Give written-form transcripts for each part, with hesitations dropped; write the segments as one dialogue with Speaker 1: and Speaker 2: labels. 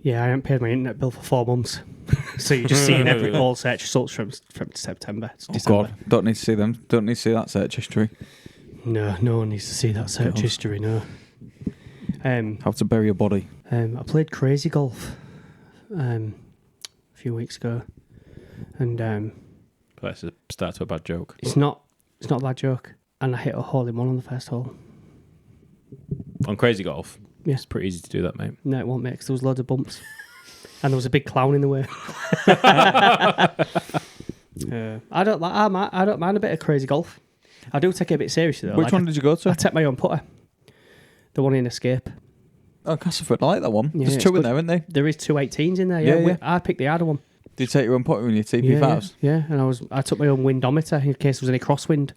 Speaker 1: Yeah, I haven't paid my internet bill for 4 months. So you're just seeing all search results from September to December.
Speaker 2: God, don't need to see them. Don't need to see that search history.
Speaker 1: No one needs to see that search history, no.
Speaker 2: How to bury a body.
Speaker 1: I played crazy golf a few weeks ago. And
Speaker 3: That's a start to a bad joke.
Speaker 1: it's not a bad joke. And I hit a hole in one on the first hole.
Speaker 3: On Crazy Golf?
Speaker 1: Yeah.
Speaker 3: It's pretty easy to do that, mate.
Speaker 1: No, it won't make, because there was loads of bumps. And there was a big clown in the way. I don't mind a bit of crazy golf. I do take it a bit seriously though.
Speaker 2: Which one did you go to?
Speaker 1: I take my own putter. The one in Escape.
Speaker 2: Oh, Castleford, I like that one.
Speaker 1: Yeah,
Speaker 2: There's
Speaker 1: it's
Speaker 2: two in
Speaker 1: good.
Speaker 2: there, isn't there?
Speaker 1: There is 2 18s in there.
Speaker 2: Yeah,
Speaker 1: Yeah,
Speaker 2: yeah.
Speaker 1: I picked the harder one.
Speaker 2: Did you take your own putter in your TP5s?
Speaker 1: Yeah. And I took my own windometer in case there was any crosswind.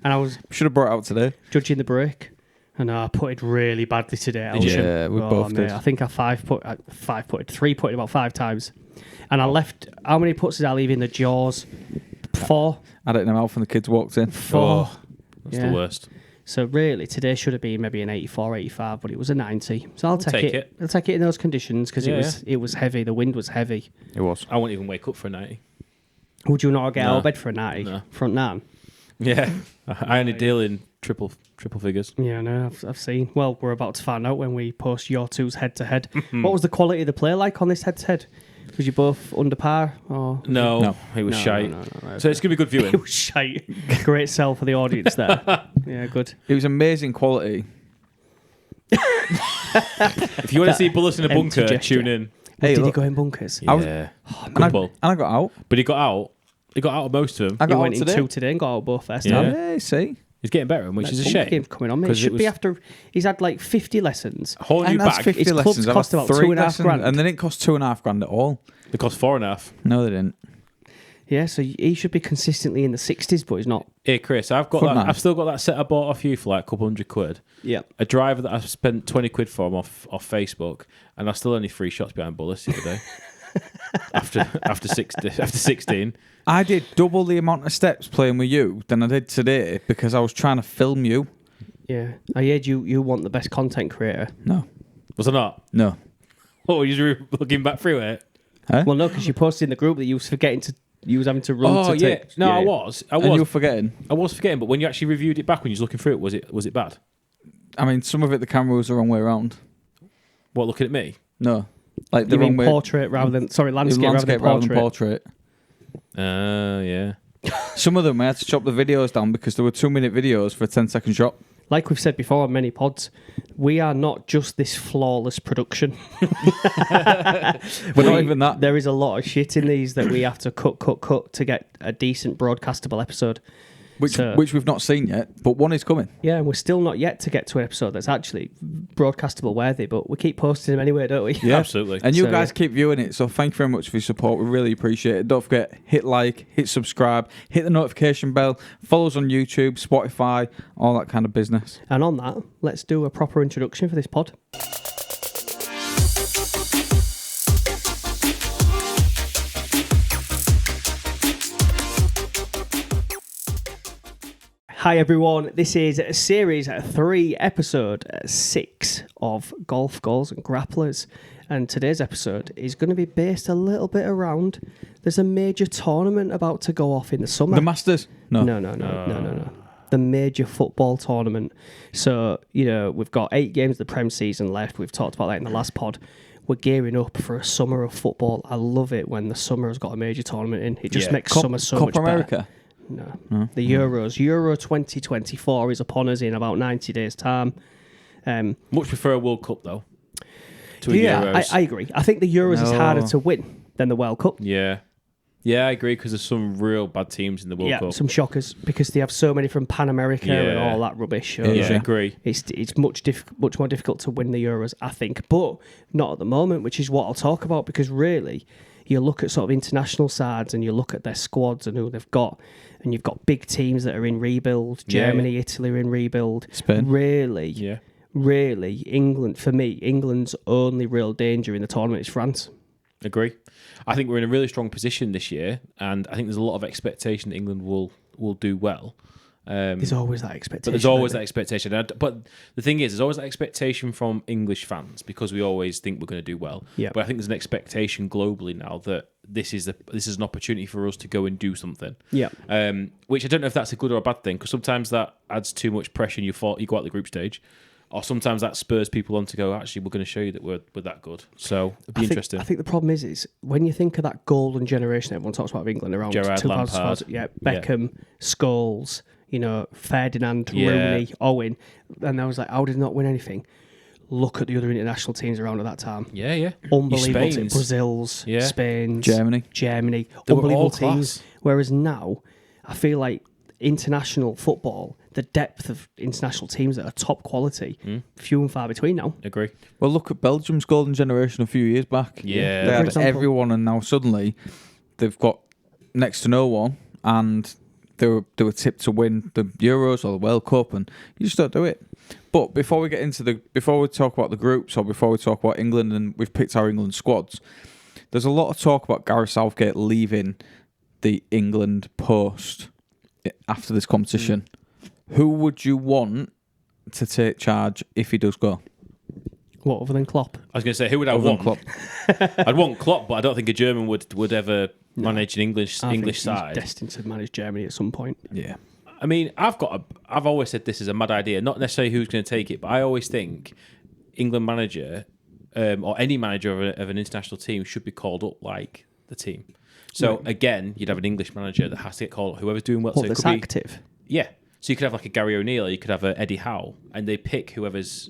Speaker 1: And I was
Speaker 2: Should have brought it out today.
Speaker 1: judging the break. And I putted really badly today at
Speaker 3: Did you?
Speaker 1: Elsham.
Speaker 2: Yeah, we both
Speaker 1: mate,
Speaker 2: did.
Speaker 1: I think I three putted about 5 times. And I left, how many puts did I leave in the jaws? 4.
Speaker 2: I had it in my mouth when the kids walked in.
Speaker 1: 4.
Speaker 3: Oh, that's
Speaker 1: Yeah.
Speaker 3: the worst.
Speaker 1: So really, today should have been maybe an 84, 85, but it was a 90. So I'll take it. I'll take it in those conditions because
Speaker 3: Yeah,
Speaker 1: it was heavy. The wind was heavy.
Speaker 2: It was.
Speaker 3: I won't even wake up for a 90.
Speaker 1: Would you not get out
Speaker 3: No.
Speaker 1: of bed for a 90?
Speaker 3: No.
Speaker 1: Front nine?
Speaker 3: Yeah. I only deal in triple figures.
Speaker 1: Yeah, no, I've seen. Well, we're about to find out when we post your two's head-to-head. What was the quality of the play like on this head-to-head? Was you both under par? Or
Speaker 3: No, it was shite.
Speaker 1: No, right,
Speaker 3: So it's going to be good viewing.
Speaker 1: it was shite. Great sell for the audience there. Yeah, good.
Speaker 2: It was amazing quality.
Speaker 3: If you want to see Bullis in a
Speaker 1: Empty
Speaker 3: bunker,
Speaker 1: gesture.
Speaker 3: tune in.
Speaker 2: Hey,
Speaker 1: Did he
Speaker 2: look,
Speaker 1: go in bunkers?
Speaker 3: Yeah.
Speaker 2: I was-
Speaker 3: Good
Speaker 2: and,
Speaker 3: ball.
Speaker 2: and I got out.
Speaker 3: But he got out. He got out of most of them.
Speaker 2: I
Speaker 1: He
Speaker 2: got out
Speaker 1: went in
Speaker 2: today.
Speaker 1: 2 today and got out both first
Speaker 3: Yeah.
Speaker 1: time.
Speaker 2: Yeah, see?
Speaker 3: He's getting better, which is a
Speaker 1: That
Speaker 3: shame.
Speaker 1: bunk game's coming on, mate. It
Speaker 3: 'Cause it
Speaker 1: should be
Speaker 3: was-
Speaker 1: after he's had like 50 lessons.
Speaker 3: A whole new
Speaker 2: And that's
Speaker 3: bag.
Speaker 2: 50
Speaker 1: His clubs
Speaker 2: lessons. I've
Speaker 1: cost
Speaker 2: had
Speaker 1: about
Speaker 2: 3
Speaker 1: 2.5
Speaker 2: lessons,
Speaker 1: grand.
Speaker 2: and they didn't cost 2.5 grand at all.
Speaker 3: They cost 4.5.
Speaker 2: No, they didn't.
Speaker 1: Yeah, so he should be consistently in the 60s, but he's not.
Speaker 3: Hey Chris, I've got
Speaker 2: Front
Speaker 3: that.
Speaker 2: man.
Speaker 3: I've still got that set I bought off you for like a couple £100.
Speaker 1: Yeah.
Speaker 3: A driver that I've spent 20 quid for off Facebook, and I still only 3 shots behind Bullis the other day. after 16.
Speaker 2: I did double the amount of steps playing with you than I did today because I was trying to film you.
Speaker 1: Yeah. I heard you want the best content creator.
Speaker 2: No.
Speaker 3: Was I not?
Speaker 2: No.
Speaker 3: Oh, you were looking back through it?
Speaker 2: Huh?
Speaker 1: Well, no, because you posted in the group that you was forgetting to, you was having to run
Speaker 3: Oh
Speaker 1: to
Speaker 3: yeah.
Speaker 1: take.
Speaker 3: No,
Speaker 1: yeah.
Speaker 3: I was.
Speaker 2: And you were forgetting.
Speaker 3: I was forgetting, but when you actually reviewed it back, when you was looking through it, was it bad?
Speaker 2: I mean, some of it the camera was the wrong way around.
Speaker 3: What, looking at me?
Speaker 2: No. Like the
Speaker 1: You
Speaker 2: wrong
Speaker 1: mean
Speaker 2: way.
Speaker 1: portrait rather than, sorry,
Speaker 2: It was
Speaker 1: landscape,
Speaker 2: landscape
Speaker 1: rather than portrait.
Speaker 3: Yeah.
Speaker 2: Some of them I had to chop the videos down because there were 2-minute videos for a 10-second shot.
Speaker 1: Like we've said before on many pods, we are not just this flawless production.
Speaker 2: We're not even that.
Speaker 1: There is a lot of shit in these that we have to cut to get a decent broadcastable episode.
Speaker 2: Which
Speaker 1: So-
Speaker 2: we've not seen yet, but one is coming.
Speaker 1: Yeah, and we're still not yet to get to an episode that's actually broadcastable worthy, but we keep posting them anyway, don't we?
Speaker 2: Yeah.
Speaker 3: Absolutely.
Speaker 2: And you
Speaker 1: So,
Speaker 2: guys
Speaker 1: yeah.
Speaker 2: keep viewing it, so thank you very much for your support. We really appreciate it. Don't forget, hit like, hit subscribe, hit the notification bell, follow us on YouTube, Spotify, all that kind of business.
Speaker 1: And on that, let's do a proper introduction for this pod. Hi everyone, this is series 3, episode 6 of Golf Goals and Grapplers. And today's episode is going to be based a little bit around, there's a major tournament about to go off in the summer.
Speaker 2: The Masters? No.
Speaker 1: No. The major football tournament. So, we've got 8 games of the Prem season left. We've talked about that in the last pod. We're gearing up for a summer of football. I love it when the summer has got a major tournament in. It just makes summer so much
Speaker 2: Copa
Speaker 1: better.
Speaker 2: America?
Speaker 1: No. The Euros. Euro 2024 is upon us in about 90 days' time.
Speaker 3: Much prefer a World Cup though. To a
Speaker 1: Yeah,
Speaker 3: Euros.
Speaker 1: I agree. I think the Euros is
Speaker 2: No.
Speaker 1: harder to win than the World Cup.
Speaker 3: Yeah, I agree because there's some real bad teams in the World Cup.
Speaker 1: Some shockers because they have so many from Pan America and
Speaker 3: Yeah.
Speaker 1: all that rubbish.
Speaker 3: Yeah, I agree.
Speaker 1: It's much more difficult to win the Euros, I think, but not at the moment, which is what I'll talk about because really, you look at sort of international sides and you look at their squads and who they've got, and you've got big teams that are in rebuild. Germany, Italy are in rebuild.
Speaker 2: Spain.
Speaker 1: Really, England, for me, England's only real danger in the tournament is France.
Speaker 3: Agree. I think we're in a really strong position this year, and I think there's a lot of expectation that England will do well.
Speaker 1: There's always that expectation.
Speaker 3: But there's always that expectation. But the thing is, there's always that expectation from English fans because we always think we're going to do well.
Speaker 1: Yeah.
Speaker 3: But I think there's an expectation globally now that this is an opportunity for us to go and do something.
Speaker 1: Yeah.
Speaker 3: Which I don't know if that's a good or a bad thing, because sometimes that adds too much pressure and you go out the group stage. Or sometimes that spurs people on to go, actually, we're going to show you that we're that good. So it'd be interesting.
Speaker 1: I think the problem is when you think of that golden generation everyone talks about of England around
Speaker 3: Gerrard,
Speaker 1: 2000,
Speaker 3: Lampard.
Speaker 1: Beckham, Scholes, Ferdinand, Rooney, Owen, and I was like, how did they not win anything? Look at the other international teams around at that time.
Speaker 3: Yeah.
Speaker 1: Unbelievable.
Speaker 3: Spain's.
Speaker 1: Brazil's, Spain's,
Speaker 2: Germany.
Speaker 3: They were
Speaker 1: unbelievable
Speaker 3: all
Speaker 1: teams.
Speaker 3: class.
Speaker 1: Whereas now, I feel like international football, the depth of international teams that are top quality, few and far between now.
Speaker 3: Agree.
Speaker 2: Well, look at Belgium's golden generation a few years back.
Speaker 3: Yeah.
Speaker 2: They
Speaker 1: For
Speaker 2: had
Speaker 1: example.
Speaker 2: everyone, and now suddenly they've got next to no one, and they were tipped to win the Euros or the World Cup, and you just don't do it. But before we talk about the groups, or before we talk about England, and we've picked our England squads, there's a lot of talk about Gareth Southgate leaving the England post after this competition. Who would you want to take charge if he does go?
Speaker 1: What, other than Klopp?
Speaker 3: I was going to say, who would I
Speaker 2: Other than
Speaker 3: want?
Speaker 2: Klopp.
Speaker 3: I'd want Klopp, but I don't think a German would ever manage an English
Speaker 1: I think he's
Speaker 3: side.
Speaker 1: destined to manage Germany at some point.
Speaker 2: Yeah.
Speaker 3: I mean, I've always said this is a mad idea. Not necessarily who's going to take it, but I always think England manager or any manager of an international team should be called up like the team. So again, you'd have an English manager that has to get called up. Whoever's doing well.
Speaker 1: What,
Speaker 3: So it
Speaker 1: that's
Speaker 3: could be,
Speaker 1: active?
Speaker 3: yeah. So you could have like a Gary O'Neill, or you could have a Eddie Howe, and they pick whoever's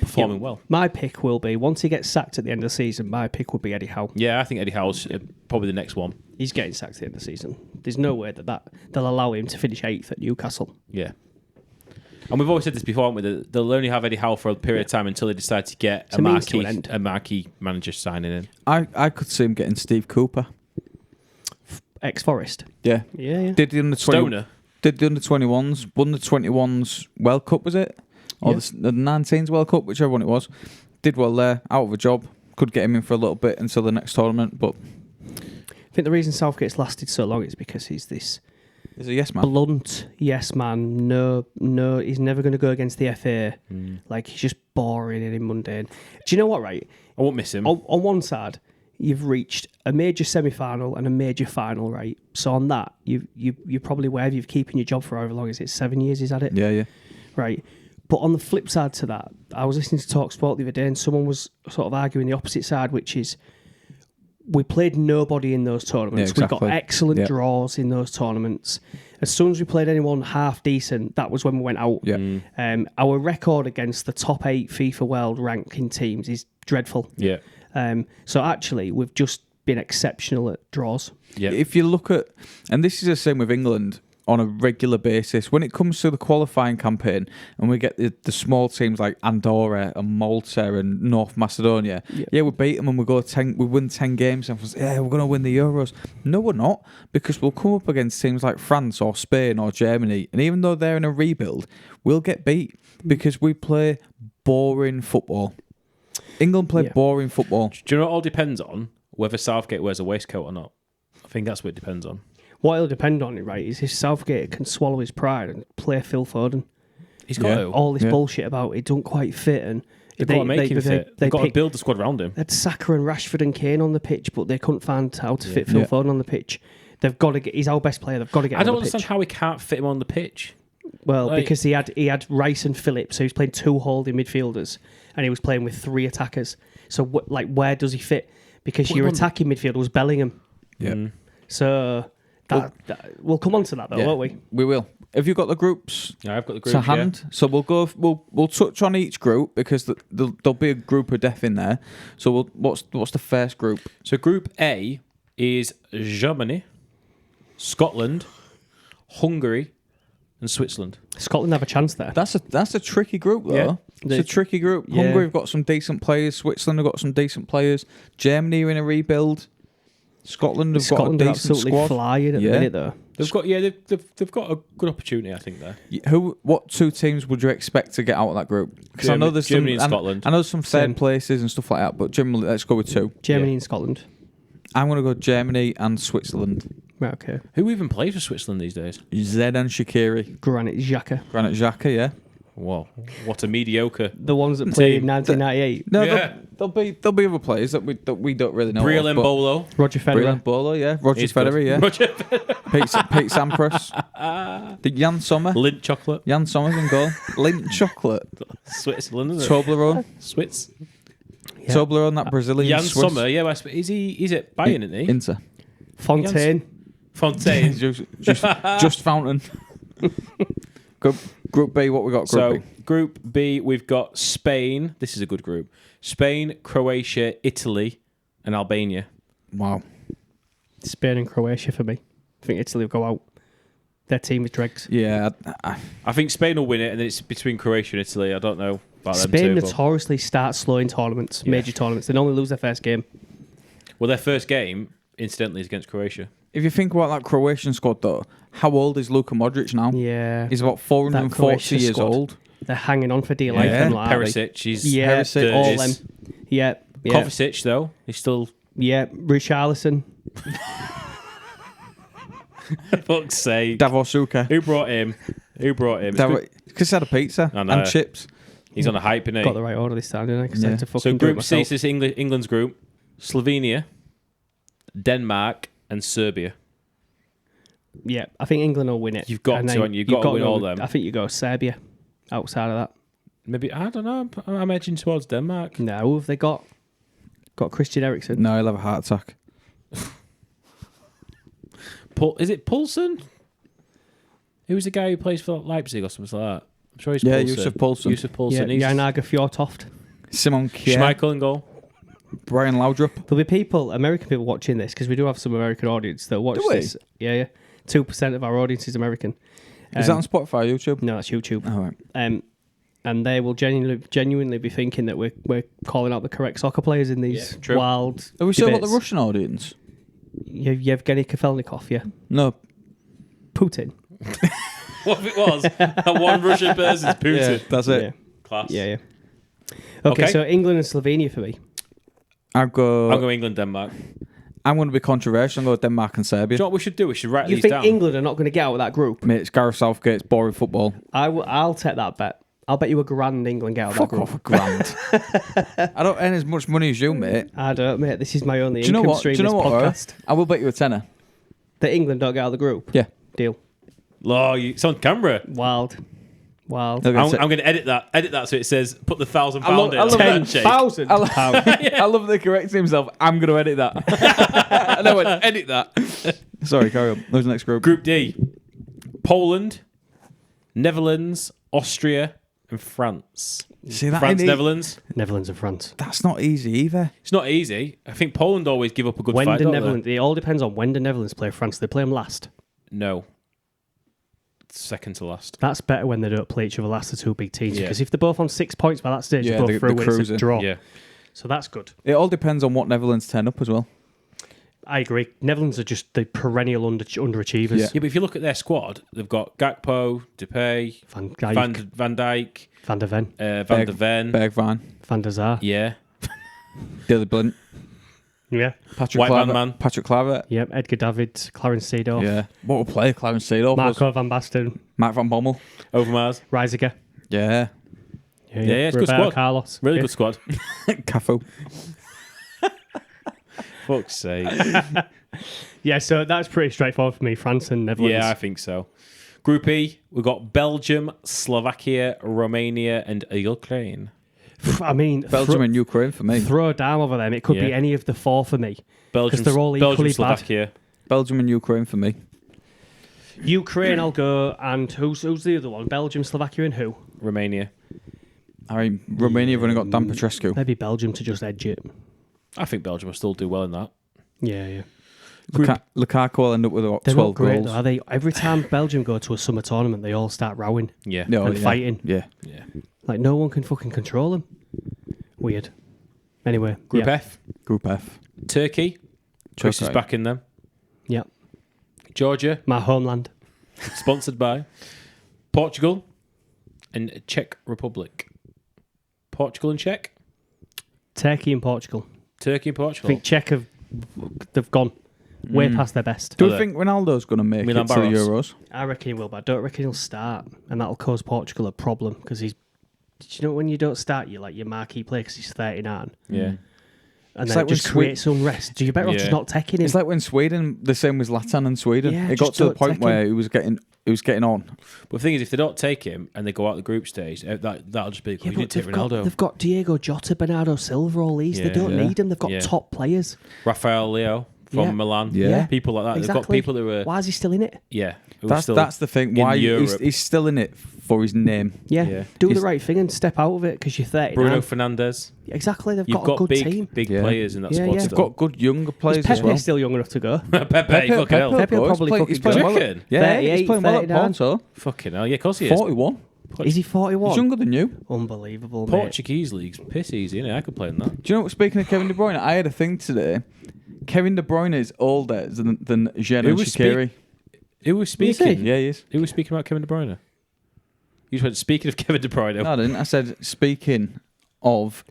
Speaker 3: performing well.
Speaker 1: My pick will be, once he gets sacked at the end of the season, my pick would be Eddie Howe.
Speaker 3: Yeah, I think Eddie Howe's probably the next one.
Speaker 1: He's getting sacked at the end of the season. There's no way that they'll allow him to finish 8th at Newcastle.
Speaker 3: Yeah. And we've always said this before, haven't we? That they'll only have Eddie Howe for a period of time until they decide to get
Speaker 1: It's a means to an end.
Speaker 3: a marquee manager signing in.
Speaker 2: I could see him getting Steve Cooper.
Speaker 1: Ex-Forest.
Speaker 2: Yeah.
Speaker 1: Yeah.
Speaker 2: Did the under 20,
Speaker 3: Stoner.
Speaker 2: Did the under 21s, won the 21s World Cup, was it? Or
Speaker 1: Yeah.
Speaker 2: the 19s World Cup, whichever one it was. Did well there, out of a job. Could get him in for a little bit until the next tournament, but
Speaker 1: I think the reason Southgate's lasted so long is because he's this
Speaker 2: he's a yes man.
Speaker 1: blunt yes man. No, he's never going to go against the FA. Like, he's just boring and mundane. Do you know what, right?
Speaker 3: I won't miss him.
Speaker 1: On one side, you've reached a major semi-final and a major final, right? So on that, you're probably aware you've keeping your job for however long is it? 7 years he's had it?
Speaker 2: Yeah.
Speaker 1: Right. But on the flip side to that, I was listening to TalkSport the other day and someone was sort of arguing the opposite side, which is we played nobody in those tournaments.
Speaker 2: Yeah, exactly.
Speaker 1: We got excellent
Speaker 2: Yeah.
Speaker 1: draws in those tournaments. As soon as we played anyone half decent, that was when we went out.
Speaker 2: Yeah.
Speaker 1: Our record against the top 8 FIFA World ranking teams is dreadful.
Speaker 3: Yeah.
Speaker 1: So actually, we've just been exceptional at draws.
Speaker 3: Yeah.
Speaker 2: If you look at, and this is the same with England on a regular basis, when it comes to the qualifying campaign and we get the small teams like Andorra and Malta and North Macedonia, we beat them and we win 10 games and we're going to win the Euros. No, we're not, because we'll come up against teams like France or Spain or Germany, and even though they're in a rebuild, we'll get beat because we play boring football. England play boring football.
Speaker 3: Do you know what it all depends on? Whether Southgate wears a waistcoat or not. I think that's what it depends on.
Speaker 1: What it'll depend on, right, is if Southgate can swallow his pride and play Phil Foden.
Speaker 3: He's got to.
Speaker 1: All this bullshit about it don't quite fit, and
Speaker 3: They've got to make him fit. They've got to build the squad around him.
Speaker 1: They had Saka and Rashford and Kane on the pitch, but they couldn't find how to fit Phil Foden on the pitch. They've got to get. He's our best player. They've got to get.
Speaker 3: I don't
Speaker 1: him on the
Speaker 3: understand
Speaker 1: pitch.
Speaker 3: how we can't fit him on the pitch.
Speaker 1: Well,
Speaker 3: Like-
Speaker 1: because he had Rice and Phillips, so he was playing 2 holding midfielders, and he was playing with 3 attackers. So, where does he fit? Because your attacking midfielder was Bellingham.
Speaker 2: Yeah.
Speaker 1: So we'll come on to that though, won't we?
Speaker 2: We will. Have you got the groups
Speaker 3: Yeah, I've got the group
Speaker 2: to hand? So we'll go. We'll touch on each group because there'll be a group of death in there. So what's the first group?
Speaker 3: So Group A is Germany, Scotland, Hungary, and Switzerland.
Speaker 1: Scotland have a chance there.
Speaker 2: That's a tricky group though.
Speaker 1: Yeah.
Speaker 2: It's a tricky group.
Speaker 1: Yeah.
Speaker 2: Hungary have got some decent players. Switzerland have got some decent players. Germany are in a rebuild. Scotland have got a
Speaker 1: are
Speaker 2: decent
Speaker 1: absolutely
Speaker 2: squad.
Speaker 1: flying at the minute though.
Speaker 3: They've got they've got a good opportunity, I think. There,
Speaker 2: What two teams would you expect to get out of that group? Because I know there's
Speaker 3: Germany
Speaker 2: some,
Speaker 3: and Scotland.
Speaker 2: I know some third
Speaker 1: Same.
Speaker 2: places and stuff like that, but generally, let's go with two.
Speaker 1: Germany and Scotland.
Speaker 2: I'm going to go Germany and Switzerland.
Speaker 1: Right, okay.
Speaker 3: Who even plays for Switzerland these days?
Speaker 2: Zidane Shaqiri.
Speaker 1: Granit Xhaka.
Speaker 2: Granit Xhaka, yeah.
Speaker 3: Whoa, what a mediocre.
Speaker 1: The ones that played in 1998.
Speaker 2: No,
Speaker 3: Yeah.
Speaker 2: there'll be other players that we don't really know.
Speaker 3: Briel
Speaker 2: of, but-
Speaker 3: Mbolo.
Speaker 1: Roger
Speaker 2: Brian
Speaker 1: Federer.
Speaker 2: Bolo, yeah. Roger
Speaker 3: He's
Speaker 2: Federer,
Speaker 3: good.
Speaker 2: yeah.
Speaker 3: Roger
Speaker 2: Pete Sampras. The Jan Sommer.
Speaker 3: Lint chocolate.
Speaker 2: Jan Sommer's in goal. Lint chocolate.
Speaker 3: Switzerland, isn't it?
Speaker 2: Toblerone.
Speaker 3: Swiss.
Speaker 1: Yeah.
Speaker 2: Toblerone, that Brazilian
Speaker 3: Jan
Speaker 2: Swiss.
Speaker 3: Sommer, yeah. He's at Bayern, isn't he?
Speaker 2: Inter.
Speaker 1: Fontaine.
Speaker 3: Fontaine.
Speaker 2: just Fountain. Group B, what we got?
Speaker 3: So,
Speaker 2: B.
Speaker 3: Group B, we've got Spain. This is a good group. Spain, Croatia, Italy, and Albania.
Speaker 2: Wow.
Speaker 1: Spain and Croatia for me. I think Italy will go out. Their team is dregs.
Speaker 2: Yeah.
Speaker 3: I think Spain will win it, and then it's between Croatia and Italy. I don't know about them
Speaker 1: Spain
Speaker 3: two. but-
Speaker 1: notoriously starts slow in tournaments,
Speaker 3: Yeah.
Speaker 1: major tournaments. They normally lose their first game.
Speaker 3: Well, their first game, incidentally, is against Croatia.
Speaker 2: If you think about that Croatian squad, though, how old is Luka Modric now?
Speaker 1: Yeah.
Speaker 2: He's about 440
Speaker 1: Croatia
Speaker 2: years
Speaker 1: squad.
Speaker 2: old.
Speaker 1: They're hanging on for dear life.
Speaker 2: Yeah.
Speaker 1: them, like, aren't they?
Speaker 3: Perisic, he's
Speaker 1: Yeah,
Speaker 2: Perisic.
Speaker 1: all
Speaker 3: Sturgis.
Speaker 1: them. Yeah. Yeah.
Speaker 3: Kovacic, though, he's still...
Speaker 1: Yeah. Richarlison.
Speaker 3: Fuck's sake.
Speaker 2: Davos Suker.
Speaker 3: Who brought him? It's good.
Speaker 2: Because he had a pizza
Speaker 3: I know.
Speaker 2: and chips.
Speaker 3: He's on a hype, innit?
Speaker 1: Got the right order this time, didn't I? 'Cause I
Speaker 2: Yeah.
Speaker 1: had to
Speaker 3: So
Speaker 1: fucking do it
Speaker 3: Group C
Speaker 1: myself.
Speaker 3: is England's group. Slovenia, Denmark, and Serbia.
Speaker 1: Yeah, I think England will win it.
Speaker 3: You've got
Speaker 1: And
Speaker 3: to,
Speaker 1: then
Speaker 3: and you've got to win all them.
Speaker 1: I think you go Serbia outside of that.
Speaker 3: Maybe, I don't know. I'm edging towards Denmark.
Speaker 1: No, who have they got? Got Christian Eriksen.
Speaker 2: No, he'll have a heart attack.
Speaker 3: Is it Poulsen? Who's the guy who plays for Leipzig or something like that? I'm sure he's
Speaker 2: Yeah,
Speaker 3: Poulsen.
Speaker 2: Yusuf Poulsen.
Speaker 3: Yusuf Poulsen.
Speaker 1: Yeah, Janaga Fjortoft.
Speaker 2: Simon Kjær.
Speaker 3: Schmeichel in goal.
Speaker 2: Brian Laudrup.
Speaker 1: There'll be people, American people watching this, because we do have some American audience that watch
Speaker 2: Do we?
Speaker 1: this. Yeah, yeah. 2% of our audience is American.
Speaker 2: Is that on Spotify, YouTube?
Speaker 1: No, that's YouTube.
Speaker 2: Oh, right.
Speaker 1: And they will genuinely be thinking that we're calling out the correct soccer players in these
Speaker 3: Yeah, true.
Speaker 1: wild
Speaker 2: Have we still got the
Speaker 1: debates.
Speaker 2: Russian audience?
Speaker 1: Yevgeny Kafelnikov, yeah.
Speaker 2: No.
Speaker 1: Putin.
Speaker 3: What if it was? That one Russian person's Putin.
Speaker 2: Yeah, that's it.
Speaker 1: Yeah.
Speaker 3: Class.
Speaker 1: Yeah, yeah. Okay,
Speaker 3: Okay.
Speaker 1: so England and Slovenia for me.
Speaker 3: I'll go England, Denmark.
Speaker 2: I'm going to be controversial and go Denmark and Serbia.
Speaker 3: Do you know what we should do? We should write
Speaker 1: You
Speaker 3: these
Speaker 1: think
Speaker 3: down.
Speaker 1: England are not going to get out of that group?
Speaker 2: Mate, it's Gareth Southgate's boring football.
Speaker 1: I'll take that bet. I'll bet you a grand England get out of
Speaker 2: Fuck
Speaker 1: that group.
Speaker 2: off a grand. I don't earn as much money as you, mate.
Speaker 1: I don't, mate. This is my only
Speaker 2: Do you know
Speaker 1: income
Speaker 2: what?
Speaker 1: stream.
Speaker 2: Do you know
Speaker 1: this
Speaker 2: what?
Speaker 1: podcast.
Speaker 2: I will bet you a tenner.
Speaker 1: That England don't get out of the group.
Speaker 2: Yeah.
Speaker 1: Deal.
Speaker 3: Oh, it's on camera.
Speaker 1: Wild.
Speaker 2: They'll
Speaker 3: I'm
Speaker 2: get
Speaker 3: going to edit that so it says put the £1,000
Speaker 2: I love-
Speaker 3: in.
Speaker 2: I love that.
Speaker 1: £10,000.
Speaker 2: I love that he corrects himself. I'm going to edit that. And I went, edit that. Sorry, carry on. Who's the next group?
Speaker 3: Group D. Poland, Netherlands, Austria, and France.
Speaker 2: See, that
Speaker 3: France,
Speaker 2: ain't
Speaker 3: Netherlands.
Speaker 1: Netherlands and France.
Speaker 2: That's not easy either.
Speaker 3: It's not easy. I think Poland always give up a good
Speaker 1: When
Speaker 3: fight,
Speaker 1: the
Speaker 3: don't
Speaker 1: Netherlands, it all depends on when the Netherlands play France. They play them last.
Speaker 3: they? No. Second to last.
Speaker 1: That's better when they don't play each other last, the two big teams.
Speaker 3: Yeah.
Speaker 1: Because if they're both on 6 points by that stage,
Speaker 2: Yeah,
Speaker 1: they're both
Speaker 2: they're
Speaker 1: through and it's a
Speaker 2: cruising.
Speaker 1: draw.
Speaker 3: Yeah.
Speaker 1: So that's good.
Speaker 2: It all depends on what Netherlands turn up as well.
Speaker 1: I agree. Netherlands are just the perennial underachievers.
Speaker 2: Yeah.
Speaker 3: Yeah, but if you look at their squad, they've got Gakpo, Depay,
Speaker 1: Van Dijk,
Speaker 3: Van Dijk,
Speaker 1: Van der Ven,
Speaker 3: Van der Ven.
Speaker 2: Bergwijn,
Speaker 1: Van der Sar.
Speaker 3: Yeah.
Speaker 2: Dilly Blunt,
Speaker 1: Yeah.
Speaker 2: Patrick
Speaker 3: White
Speaker 2: Kluivert.
Speaker 3: man.
Speaker 2: Patrick Kluivert.
Speaker 1: Yep. Edgar Davids, Clarence Seedorf,
Speaker 2: Yeah. What a player, Clarence Seedorf.
Speaker 1: Marco van Basten,
Speaker 2: Mark van Bommel.
Speaker 3: Overmars.
Speaker 1: Reisiger.
Speaker 2: Yeah.
Speaker 3: Yeah, it's a good
Speaker 1: Roberto
Speaker 3: squad.
Speaker 1: Carlos.
Speaker 3: Really
Speaker 1: Yeah.
Speaker 3: good squad.
Speaker 2: Cafu.
Speaker 3: Fuck's sake.
Speaker 1: Yeah, so that's pretty straightforward for me. France and Netherlands.
Speaker 3: Yeah, I think so. Group E, we've got Belgium, Slovakia, Romania, and Ukraine.
Speaker 1: I mean,
Speaker 2: Belgium and Ukraine for me.
Speaker 1: throw a dime over them. It could be
Speaker 3: Yeah.
Speaker 1: any of the four for me.
Speaker 3: Belgium,
Speaker 1: they're all equally bad.
Speaker 3: Slovakia.
Speaker 2: Belgium and Ukraine for me.
Speaker 1: Ukraine, I'll go. And who's the other one? Belgium, Slovakia, and who?
Speaker 3: Romania.
Speaker 2: I mean, Romania have only got Dan Petrescu.
Speaker 1: Maybe Belgium to just edge it.
Speaker 3: I think Belgium will still do well in that.
Speaker 1: Yeah, yeah.
Speaker 2: Lukaku will end up with about
Speaker 1: They're
Speaker 2: 12
Speaker 1: not great,
Speaker 2: goals.
Speaker 1: though, are they? Every time Belgium go to a summer tournament, they all start rowing
Speaker 3: Yeah.
Speaker 2: No,
Speaker 1: and
Speaker 2: yeah.
Speaker 1: fighting.
Speaker 2: Yeah.
Speaker 3: Yeah.
Speaker 1: Like, no one can fucking control them. Weird. Anyway,
Speaker 3: Group
Speaker 1: yeah.
Speaker 3: F,
Speaker 2: Group F.
Speaker 3: Turkey. Chris is
Speaker 2: Turkey.
Speaker 3: back in them.
Speaker 1: Yeah.
Speaker 3: Georgia,
Speaker 1: My homeland.
Speaker 3: sponsored by Portugal and Czech Republic. Portugal and Czech?
Speaker 1: Turkey and Portugal.
Speaker 3: Turkey and
Speaker 1: I
Speaker 3: Portugal.
Speaker 1: think Czech they've gone way past their best.
Speaker 2: Do
Speaker 3: Are
Speaker 2: you
Speaker 3: they?
Speaker 2: think Ronaldo's going to make
Speaker 3: Milan
Speaker 2: it to the
Speaker 3: Barros?
Speaker 2: Euros?
Speaker 1: I reckon he will, but I don't reckon he'll start, and that'll cause Portugal a problem because he's. Did you know when you don't start, you're like your marquee player because he's 39,
Speaker 3: Yeah.
Speaker 1: and
Speaker 2: It's
Speaker 1: then
Speaker 2: like
Speaker 1: it just
Speaker 2: when
Speaker 1: creates unrest. So you're better off just
Speaker 3: Yeah.
Speaker 1: not taking him.
Speaker 2: It's like when Sweden, the same with Zlatan and Sweden.
Speaker 1: Yeah,
Speaker 2: it got
Speaker 1: just
Speaker 2: to the
Speaker 1: don't
Speaker 2: point
Speaker 1: take
Speaker 2: where he was getting on.
Speaker 3: But the thing is, if they don't take him and they go out the group stage, that'll just be,
Speaker 1: Yeah,
Speaker 3: you
Speaker 1: but
Speaker 3: didn't take Ronaldo.
Speaker 1: they've got Diego Jota, Bernardo Silva, all these. They
Speaker 3: Yeah.
Speaker 1: don't
Speaker 2: Yeah.
Speaker 1: need them. They've got
Speaker 3: Yeah.
Speaker 1: top players.
Speaker 3: Rafael Leo from
Speaker 1: Yeah.
Speaker 3: Milan.
Speaker 2: Yeah.
Speaker 3: People like that. They've got
Speaker 1: Exactly.
Speaker 3: people who are,
Speaker 1: Why is he still in it?
Speaker 3: who are
Speaker 2: That's
Speaker 3: still
Speaker 2: the thing.
Speaker 3: in
Speaker 2: Why
Speaker 3: Europe.
Speaker 2: he's still in it for his name.
Speaker 1: Yeah,
Speaker 3: Yeah.
Speaker 1: do the
Speaker 2: He's-
Speaker 1: right thing and step out of it because you're 39.
Speaker 3: Bruno Fernandes.
Speaker 1: Exactly, they've
Speaker 3: You've
Speaker 1: got a good
Speaker 3: big,
Speaker 1: team.
Speaker 3: big
Speaker 2: Yeah.
Speaker 3: players in that
Speaker 1: Yeah,
Speaker 3: squad
Speaker 1: yeah.
Speaker 2: They've
Speaker 3: still.
Speaker 2: got good younger players
Speaker 1: Is Pepe
Speaker 2: as well.
Speaker 1: still young enough to go?
Speaker 3: Pepe, fucking hell.
Speaker 1: Pepe will probably
Speaker 2: he's
Speaker 1: fucking
Speaker 2: playing
Speaker 3: go.
Speaker 2: well.
Speaker 3: Do you reckon?
Speaker 2: Yeah, he's
Speaker 1: 38,
Speaker 2: playing well at
Speaker 1: 39.
Speaker 2: Porto.
Speaker 3: Fucking hell. Yeah, of course he is.
Speaker 2: 41.
Speaker 1: Is he 41?
Speaker 2: He's younger than you.
Speaker 1: Unbelievable, mate.
Speaker 3: Portuguese league's piss easy, innit? I could play in that.
Speaker 2: Do you know what? Speaking of Kevin De Bruyne, I had a thing today. Kevin De Bruyne is older than Jen
Speaker 3: Who
Speaker 2: and
Speaker 3: was
Speaker 2: Shaqiri.
Speaker 3: Who was
Speaker 1: Is he?
Speaker 3: speaking?
Speaker 2: Yeah, he is.
Speaker 3: Who was speaking about Kevin De Bruyne? You just went, speaking of Kevin De Bruyne.
Speaker 2: No, I didn't. I said speaking of,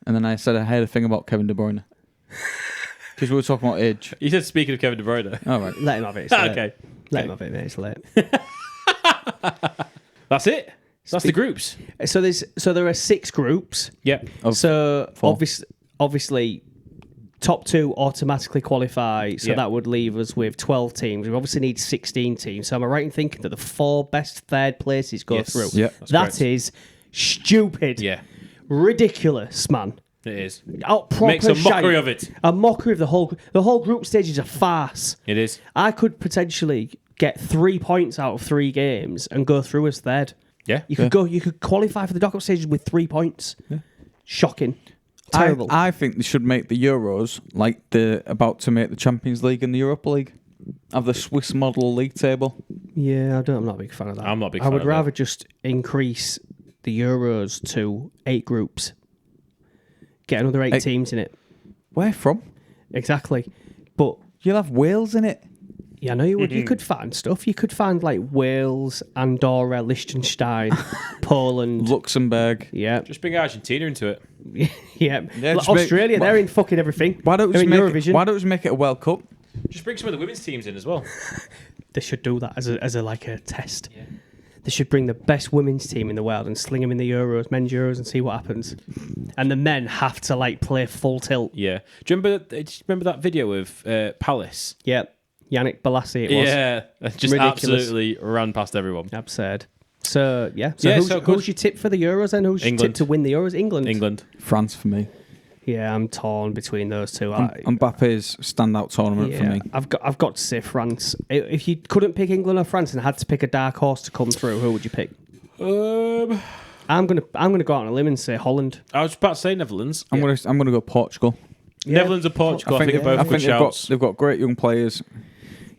Speaker 2: and then I said I had a thing about Kevin De Bruyne because we were talking about age.
Speaker 3: You said speaking of Kevin De Bruyne.
Speaker 2: All right.
Speaker 1: Let him have it. It's late.
Speaker 3: Okay.
Speaker 1: Let him have it, mate. It's late.
Speaker 3: That's it. That's the groups.
Speaker 1: So there are 6 groups.
Speaker 3: Yeah.
Speaker 2: Of
Speaker 1: So
Speaker 2: 4.
Speaker 1: obviously, top 2 automatically qualify. So
Speaker 3: Yeah.
Speaker 1: that would leave us with 12 teams. We obviously need 16 teams. So am I right in thinking that the 4 best third places go
Speaker 3: Yes.
Speaker 1: through?
Speaker 2: Yeah.
Speaker 3: That's
Speaker 1: That
Speaker 3: correct.
Speaker 1: is stupid.
Speaker 3: Yeah,
Speaker 1: Ridiculous, man.
Speaker 3: it is.
Speaker 1: Out proper
Speaker 3: Makes a mockery
Speaker 1: shite.
Speaker 3: of it.
Speaker 1: A mockery of the whole group stage is a farce.
Speaker 3: It is.
Speaker 1: I could potentially get 3 points out of 3 games and go through as third.
Speaker 3: Yeah.
Speaker 1: You could qualify for the knockout stages with 3 points. Shocking. Terrible.
Speaker 2: I think they should make the Euros like they're about to make the Champions League and the Europa League. Have the Swiss model league table.
Speaker 1: Yeah, I'm not a big fan of that.
Speaker 3: I'm not a big
Speaker 1: I
Speaker 3: fan
Speaker 1: would
Speaker 3: of
Speaker 1: rather just increase the Euros to 8 groups. Get another 8 teams in it.
Speaker 2: Where from?
Speaker 1: Exactly. But
Speaker 2: You'll have Wales in it.
Speaker 1: yeah, I know you would. You could find stuff. You could find like Wales, Andorra, Liechtenstein, Poland.
Speaker 2: Luxembourg.
Speaker 1: Yeah.
Speaker 3: Just bring Argentina into it.
Speaker 1: Yeah.
Speaker 2: Yeah,
Speaker 1: Like
Speaker 2: just make-
Speaker 1: Australia, they're in fucking everything.
Speaker 2: Why don't we
Speaker 1: They're
Speaker 2: just
Speaker 1: in
Speaker 2: make
Speaker 1: Eurovision.
Speaker 2: it, why don't we just make it a World Cup?
Speaker 3: Just bring some of the women's teams in as well.
Speaker 1: They should do that as a like a test. They should bring the best women's team in the world and sling them in the Euros, men's Euros, and see what happens. And the men have to like play full tilt.
Speaker 3: Yeah. Do you remember that video of Palace?
Speaker 1: Yeah, Yannick Bolasie it was.
Speaker 3: Yeah. Just
Speaker 1: Ridiculous.
Speaker 3: absolutely ran past everyone.
Speaker 1: Absurd. So yeah.
Speaker 3: Yeah,
Speaker 1: who's,
Speaker 3: so good.
Speaker 1: who's your tip for the Euros then? Who's your
Speaker 3: England.
Speaker 1: tip to win the Euros? England.
Speaker 3: England.
Speaker 2: France for me.
Speaker 1: Yeah, I'm torn between those two.
Speaker 2: Mbappe's standout tournament for me.
Speaker 1: I've got to say France. If you couldn't pick England or France and had to pick a dark horse to come through, who would you pick? I'm gonna go out on a limb and say Holland.
Speaker 3: I was about to say Netherlands.
Speaker 2: I'm gonna go Portugal.
Speaker 3: Netherlands or Portugal, I think are both good shouts.
Speaker 2: they've got great young players,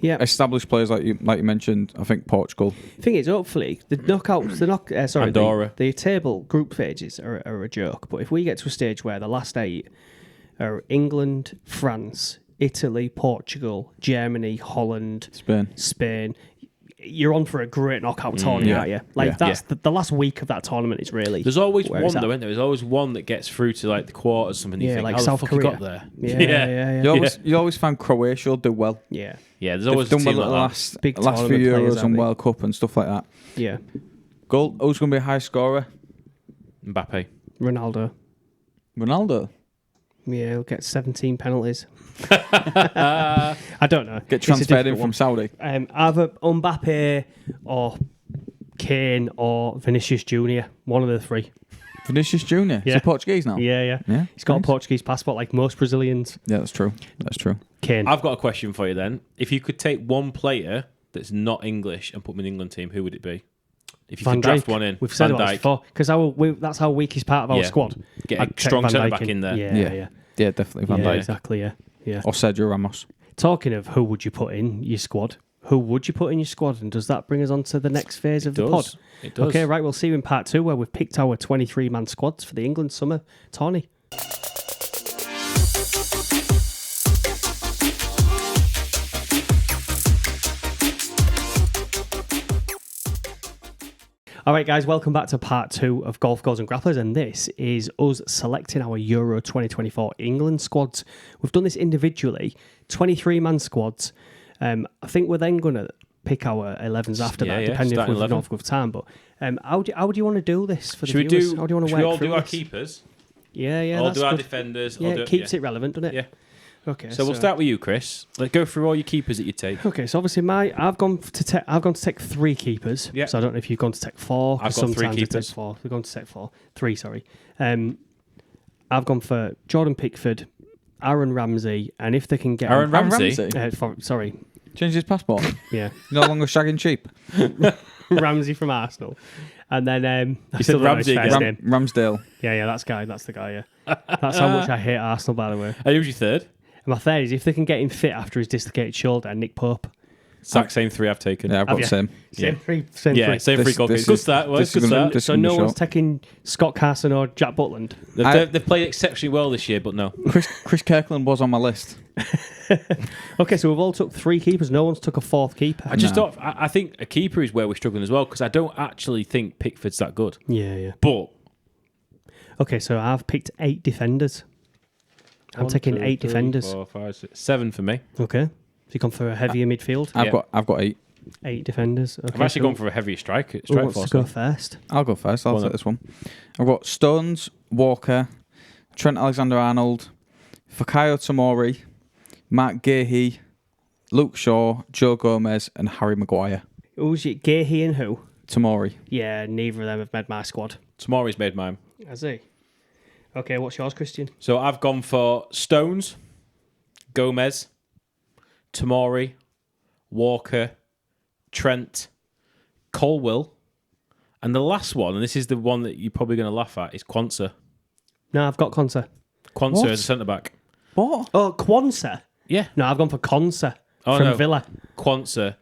Speaker 1: Yeah.
Speaker 2: established players like you mentioned. I think Portugal.
Speaker 1: Thing is, hopefully, the knockouts,
Speaker 3: Andorra.
Speaker 1: the table group stages are a joke. But if we get to a stage where the last 8 are England, France, Italy, Portugal, Germany, Holland, Spain, you're on for a great knockout tournament,
Speaker 2: yeah.
Speaker 1: aren't you? Like
Speaker 2: Yeah.
Speaker 1: that's the last week of that tournament is really.
Speaker 3: There's always
Speaker 1: where
Speaker 3: one
Speaker 1: it's at.
Speaker 3: though, isn't there? There's always one that gets through to like the quarters. Something you
Speaker 1: Yeah,
Speaker 3: think,
Speaker 1: like
Speaker 3: how
Speaker 1: South
Speaker 3: the fuck
Speaker 1: Korea.
Speaker 3: you got there?
Speaker 1: Yeah.
Speaker 2: You always find Croatia will do well.
Speaker 1: Yeah.
Speaker 3: Yeah, there's
Speaker 2: They've
Speaker 3: always a
Speaker 2: done
Speaker 3: team
Speaker 2: well at the
Speaker 3: like
Speaker 2: last
Speaker 1: Big
Speaker 2: few
Speaker 1: tournament players,
Speaker 2: Euros
Speaker 1: aren't
Speaker 2: and
Speaker 1: they?
Speaker 2: World Cup and stuff like that.
Speaker 1: Yeah.
Speaker 2: Goal. Who's going to be a high scorer?
Speaker 3: that. Mbappe.
Speaker 1: Ronaldo.
Speaker 2: Ronaldo.
Speaker 1: Yeah, he'll get 17 penalties. I don't know.
Speaker 2: Get
Speaker 1: It's a
Speaker 2: transferred in
Speaker 1: difficult
Speaker 2: from Saudi.
Speaker 1: one. Either Mbappe or Kane or Vinicius Junior. One of the 3.
Speaker 2: Vinicius Junior. Is
Speaker 1: Yeah.
Speaker 2: he Portuguese now?
Speaker 1: Yeah.
Speaker 2: Yeah.
Speaker 1: He's got a
Speaker 2: Nice.
Speaker 1: Portuguese passport like most Brazilians.
Speaker 2: Yeah, that's true. That's true.
Speaker 1: Kane.
Speaker 3: I've got a question for you then. If you could take one player that's not English and put him in the England team, who would it be? If you
Speaker 1: Van
Speaker 3: could draft
Speaker 1: Dijk.
Speaker 3: one in,
Speaker 1: We've said
Speaker 3: Van
Speaker 1: about this
Speaker 3: Dijk.
Speaker 1: before because that's how weak is part of our
Speaker 3: Yeah.
Speaker 1: squad.
Speaker 3: Get a
Speaker 1: I'd take
Speaker 3: strong
Speaker 1: Van
Speaker 3: centre
Speaker 1: Dijk
Speaker 3: back in there.
Speaker 1: Yeah.
Speaker 2: Yeah, definitely Van
Speaker 1: Yeah,
Speaker 2: Dijk.
Speaker 1: exactly. Yeah.
Speaker 2: Or Sergio Ramos.
Speaker 1: Talking of who would you put in your squad? Who would you put in your squad? And does that bring us on to the next phase of the pod?
Speaker 3: It does.
Speaker 1: Okay, right. We'll see you in part 2 where we've picked our 23-man squads for the England summer tourney. All right, guys, welcome back to part 2 of Golf Goals and Grapplers, and this is us selecting our Euro 2024 England squads. We've done this individually, 23-man squads. I think we're then going to pick our 11s after that, depending if we've not got time. But how do you want to do this for the viewers? How do you want to work
Speaker 3: we all
Speaker 1: through
Speaker 3: do our
Speaker 1: this?
Speaker 3: keepers?
Speaker 1: Yeah,
Speaker 3: All
Speaker 1: that's
Speaker 3: do our
Speaker 1: good.
Speaker 3: defenders.
Speaker 1: Yeah, it keeps it relevant, doesn't it?
Speaker 3: Yeah.
Speaker 1: Okay.
Speaker 3: So we'll start with you, Chris. Let's go through all your keepers that you take.
Speaker 1: Okay, so obviously I've gone to take 3 keepers.
Speaker 3: Yeah.
Speaker 1: So I don't know if you've gone to take 4.
Speaker 3: I've got 3 keepers.
Speaker 1: 4. We've gone to take 4. 3, sorry. I've gone for Jordan Pickford, Aaron Ramsey, and if they can get
Speaker 3: Aaron Ramsey?
Speaker 1: sorry,
Speaker 2: Changed his passport.
Speaker 1: yeah,
Speaker 2: No longer shagging sheep.
Speaker 1: Ramsey from Arsenal, and then I
Speaker 3: You
Speaker 1: still
Speaker 3: said
Speaker 1: don't know his
Speaker 3: Ramsey
Speaker 1: first
Speaker 3: again.
Speaker 1: name.
Speaker 2: Ramsdale.
Speaker 1: Yeah, that's the guy. Yeah, that's how much I hate Arsenal, by the way.
Speaker 3: And who's your third?
Speaker 1: And my third is if they can get him fit after his dislocated shoulder, Nick Pope.
Speaker 3: Exact same 3 I've taken.
Speaker 2: Yeah, I've got
Speaker 1: Have
Speaker 2: the
Speaker 1: you?
Speaker 2: same.
Speaker 1: Same
Speaker 3: Yeah.
Speaker 1: 3, same
Speaker 3: Yeah,
Speaker 1: 3.
Speaker 3: same 3
Speaker 2: This-
Speaker 3: goal
Speaker 2: this
Speaker 3: Good
Speaker 2: is-
Speaker 3: start. Well,
Speaker 2: this
Speaker 3: good
Speaker 2: is gonna-
Speaker 3: start.
Speaker 2: this-
Speaker 1: So
Speaker 2: gonna
Speaker 1: no
Speaker 2: be
Speaker 1: one's
Speaker 2: short.
Speaker 1: taking Scott Carson or Jack Butland.
Speaker 3: They've played exceptionally well this year, but no.
Speaker 2: Chris Kirkland was on my list.
Speaker 1: Okay, so we've all took 3 keepers. No one's took a 4th keeper.
Speaker 3: I just thought, I think a keeper is where we're struggling as well because I don't actually think Pickford's that good.
Speaker 1: Yeah.
Speaker 3: But
Speaker 1: Okay, so I've picked 8 defenders. I'm taking 8 defenders.
Speaker 3: 4, 5, 6, 7 for me.
Speaker 1: Okay. So you gone for a heavier midfield?
Speaker 2: I've got 8.
Speaker 1: 8 defenders. Okay,
Speaker 3: I've actually
Speaker 1: so
Speaker 3: gone for a heavier strike
Speaker 1: who wants
Speaker 3: force.
Speaker 1: to go first?
Speaker 2: I'll go first. I'll
Speaker 3: Go on
Speaker 2: take
Speaker 3: then.
Speaker 2: this one. I've got Stones, Walker, Trent Alexander-Arnold, Fikayo Tomori, Mark Gahey, Luke Shaw, Joe Gomez, and Harry Maguire.
Speaker 1: Who's it? Gahey and who?
Speaker 2: Tomori.
Speaker 1: Yeah, neither of them have made my squad.
Speaker 3: Tomori's made mine.
Speaker 1: Has he? Okay, what's yours, Christian?
Speaker 3: So I've gone for Stones, Gomez, Tomori, Walker, Trent, Colwill, and the last one, and this is the one that you're probably going to laugh at, is Quansah.
Speaker 1: No, I've got Quansah.
Speaker 3: Quansah
Speaker 2: What?
Speaker 3: as a centre back.
Speaker 2: What?
Speaker 1: Oh, Quansah?
Speaker 3: Yeah.
Speaker 1: No, I've gone for Quansah from
Speaker 3: no.
Speaker 1: Villa.
Speaker 3: Quansah.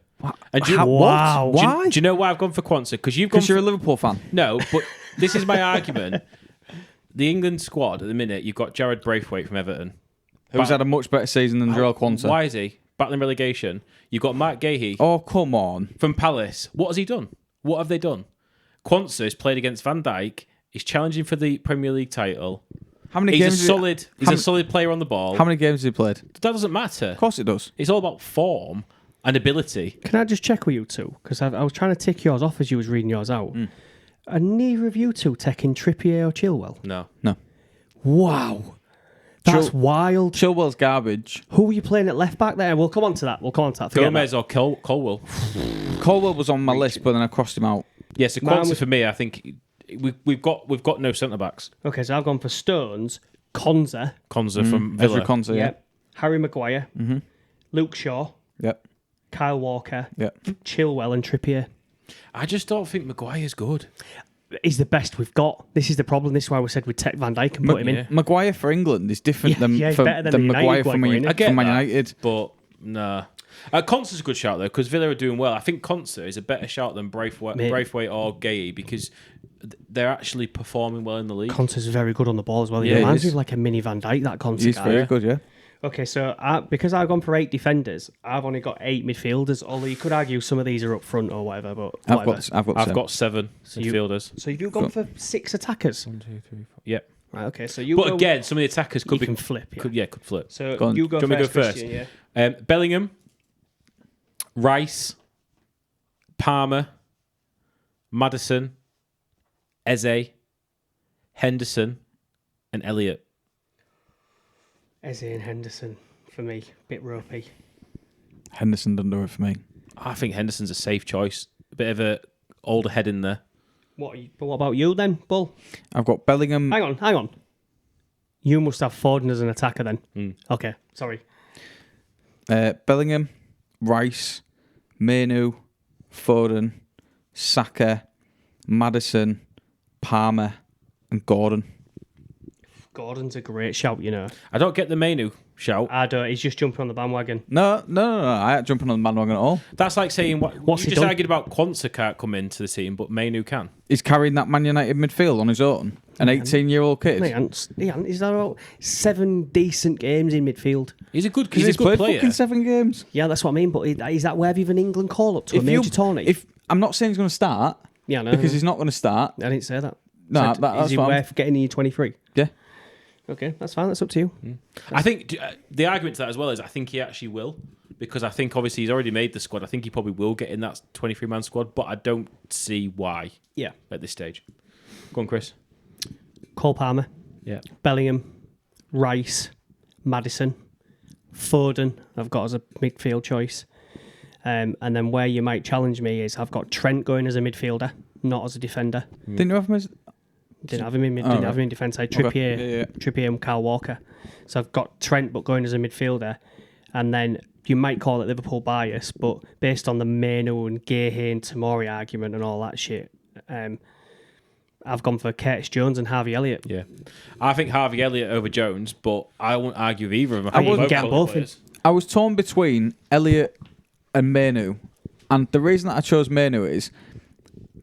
Speaker 3: And do you,
Speaker 1: Wow.
Speaker 3: do you-
Speaker 2: Why?
Speaker 3: do you know why I've gone for Quansah? Because you've gone
Speaker 2: Because you're a Liverpool fan.
Speaker 3: No, but this is my argument. The England squad at the minute, you've got Jared Braithwaite from Everton.
Speaker 2: Who's had a much better season than Joel Quansah.
Speaker 3: Why is he? Battling relegation. You've got Mark Gahey
Speaker 2: Oh, come on.
Speaker 3: from Palace. What has he done? What have they done? Quansah has played against Van Dijk. He's challenging for the Premier League title.
Speaker 2: How many
Speaker 3: He's
Speaker 2: games?
Speaker 3: a solid player on the ball.
Speaker 2: How many games has he played?
Speaker 3: That doesn't matter.
Speaker 2: Of course it does.
Speaker 3: It's all about form and ability.
Speaker 1: Can I just check with you two? Because I was trying to tick yours off as you was reading yours out. Are neither of you two taking Trippier or Chilwell?
Speaker 3: No.
Speaker 1: Wow. That's wild.
Speaker 2: Chilwell's garbage.
Speaker 1: Who are you playing at left back there? We'll come on to that. Forget
Speaker 3: Gomez or Colwill.
Speaker 2: Colwell was on my list, but then I crossed him out.
Speaker 3: Yeah, so
Speaker 1: Mine
Speaker 3: Quansah
Speaker 1: was-
Speaker 3: for me, I think we've got no centre backs.
Speaker 1: that. Okay, so I've gone for Stones, Quansah,
Speaker 3: Quansah from Villa.
Speaker 2: Ezra Konsa, yeah.
Speaker 1: Harry Maguire, Luke Shaw,
Speaker 2: Yep.
Speaker 1: Kyle Walker,
Speaker 2: Yep.
Speaker 1: Chilwell, and Trippier.
Speaker 3: I just don't think Maguire's good.
Speaker 1: He's the best we've got. This is the problem. This is why we said we'd take Van Dijk and put him
Speaker 3: yeah.
Speaker 1: in.
Speaker 2: Maguire for England is different
Speaker 1: Yeah,
Speaker 2: than,
Speaker 1: yeah, he's better than the
Speaker 2: Maguire
Speaker 1: United
Speaker 2: from,
Speaker 1: Maguire,
Speaker 2: Man-
Speaker 1: isn't he?
Speaker 3: I get
Speaker 2: from Man
Speaker 3: that,
Speaker 2: United.
Speaker 3: But nah. Quansah's a good shout though because Villa are doing well. I think Quansah is a better shout than Braithwaite or Gahey because they're actually performing well in the league.
Speaker 1: Quansah's very good on the ball as well. He
Speaker 3: Yeah, he
Speaker 1: reminds me
Speaker 2: is.
Speaker 1: of like a mini Van Dijk, that Quansah
Speaker 2: He's
Speaker 1: guy.
Speaker 2: very good, yeah.
Speaker 1: Okay, so because I've gone for 8 defenders, I've only got 8 midfielders. Although you could argue some of these are up front or whatever, but
Speaker 2: I've
Speaker 1: whatever.
Speaker 2: got
Speaker 3: I've
Speaker 2: seven.
Speaker 3: got 7 midfielders.
Speaker 1: So you've gone for 6 attackers.
Speaker 3: 1, 2, 3, 4. Yeah.
Speaker 1: Right, okay, so you
Speaker 3: But
Speaker 1: go,
Speaker 3: again, some of the attackers
Speaker 1: you
Speaker 3: could be
Speaker 1: can flip. Yeah.
Speaker 3: could flip.
Speaker 1: So
Speaker 2: Go on.
Speaker 1: you go
Speaker 3: Do you want me
Speaker 1: first,
Speaker 3: to go first?
Speaker 1: Christian, yeah.
Speaker 3: Bellingham, Rice, Palmer, Maddison, Eze, Henderson, and Elliott.
Speaker 1: Eze and Henderson for me, bit ropey.
Speaker 2: Henderson doesn't do it for me.
Speaker 3: I think Henderson's a safe choice. A bit of a older head in there.
Speaker 1: But what about you then, Bull?
Speaker 2: I've got Bellingham.
Speaker 1: Hang on. You must have Foden as an attacker then. Okay, sorry.
Speaker 2: Bellingham, Rice, Manu, Foden, Saka, Maddison, Palmer, and Gordon.
Speaker 1: Gordon's a great shout, you know.
Speaker 3: I don't get the Manu shout.
Speaker 1: I don't. He's just jumping on the bandwagon.
Speaker 2: No. I ain't jumping on the bandwagon at all.
Speaker 3: That's like saying
Speaker 1: What's
Speaker 3: you
Speaker 1: he
Speaker 3: just
Speaker 1: done?
Speaker 3: argued about Quansah can't come into the team, but Manu can.
Speaker 2: He's carrying that Man United midfield on his own. An 18-year-old kid.
Speaker 1: He's had about 7 decent games in midfield.
Speaker 3: He's a good.
Speaker 2: He's
Speaker 3: He's a good
Speaker 2: played
Speaker 3: player.
Speaker 2: fucking 7 games.
Speaker 1: Yeah, that's what I mean. But is that worthy of an England call up to a major tourney?
Speaker 2: If I'm not saying he's going to start,
Speaker 1: Yeah, I know.
Speaker 2: because he's not going to start.
Speaker 1: I didn't say that.
Speaker 2: No,
Speaker 1: Said,
Speaker 2: that's
Speaker 1: is he
Speaker 2: what I'm-
Speaker 1: worth getting in 23?
Speaker 2: Yeah.
Speaker 1: Okay, that's fine. That's up to you.
Speaker 3: I think the argument to that as well is I think he actually will, because I think obviously he's already made the squad. I think he probably will get in that 23-man squad, but I don't see why
Speaker 1: Yeah.
Speaker 3: at this stage. Go on, Chris.
Speaker 1: Cole Palmer,
Speaker 3: Yeah.
Speaker 1: Bellingham, Rice, Maddison, Foden. I've got as a midfield choice. And then where you might challenge me is I've got Trent going as a midfielder, not as a defender.
Speaker 2: Didn't you have him as...
Speaker 1: Didn't have him in
Speaker 2: Oh, right.
Speaker 1: have him in defence. I had
Speaker 2: Okay.
Speaker 1: Trippier,
Speaker 2: Yeah.
Speaker 1: Trippier and Kyle Walker. So I've got Trent, but going as a midfielder, and then you might call it Liverpool bias, but based on the Manu and Guehi and Tomori argument and all that shit, I've gone for Curtis Jones and Harvey Elliott.
Speaker 3: Yeah. I think Harvey Elliott over Jones, but I won't argue with either of them.
Speaker 1: I wouldn't
Speaker 3: think
Speaker 1: get
Speaker 3: both
Speaker 1: both in.
Speaker 3: players.
Speaker 2: I was torn between Elliot and Manu, and the reason that I chose Manu is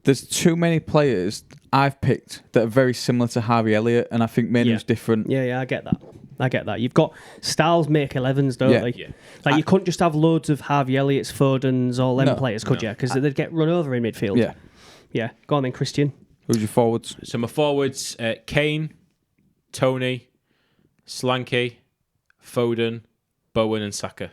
Speaker 2: there's too many players I've picked that are very similar to Harvey Elliott, and I think Manu's
Speaker 1: Yeah.
Speaker 2: different.
Speaker 1: Yeah, I get that. You've got styles make 11s, don't
Speaker 2: Yeah.
Speaker 1: they?
Speaker 3: Yeah.
Speaker 1: Like, you couldn't just have loads of Harvey Elliott's, Fodens, all them
Speaker 2: No.
Speaker 1: players, could you? Because they'd get run over in midfield.
Speaker 2: Yeah.
Speaker 1: Yeah. Go on then, Christian.
Speaker 2: Who's your forwards?
Speaker 3: So my forwards, Kane, Tony, Solanke, Foden, Bowen and Saka.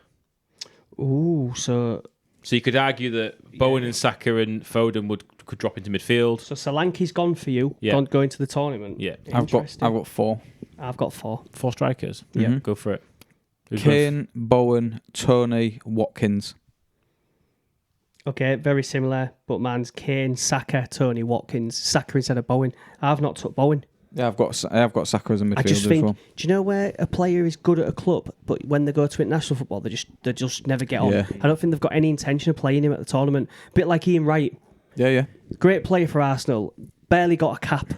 Speaker 1: Ooh, so
Speaker 3: So you could argue that Bowen and Saka and Foden could drop into midfield.
Speaker 1: Solanke's gone for you.
Speaker 3: Yeah.
Speaker 1: Going to the tournament.
Speaker 3: Yeah.
Speaker 2: I've got
Speaker 1: Interesting.
Speaker 2: 4.
Speaker 1: I've got 4.
Speaker 3: 4 strikers.
Speaker 1: Yeah.
Speaker 3: Go for it. Who's going
Speaker 2: Kane, Bowen, Tony, Watkins.
Speaker 1: Okay, very similar, but mine's Kane, Saka, Tony, Watkins, Saka instead of Bowen. I've not took Bowen.
Speaker 2: Yeah, I've got Saka as a midfielder
Speaker 1: I just
Speaker 2: as
Speaker 1: think,
Speaker 2: well.
Speaker 1: do you know where a player is good at a club, but when they go to international football, they just never get on.
Speaker 2: Yeah.
Speaker 1: I don't think they've got any intention of playing him at the tournament. A bit like Ian Wright,
Speaker 2: Yeah.
Speaker 1: great player for Arsenal, barely got a cap.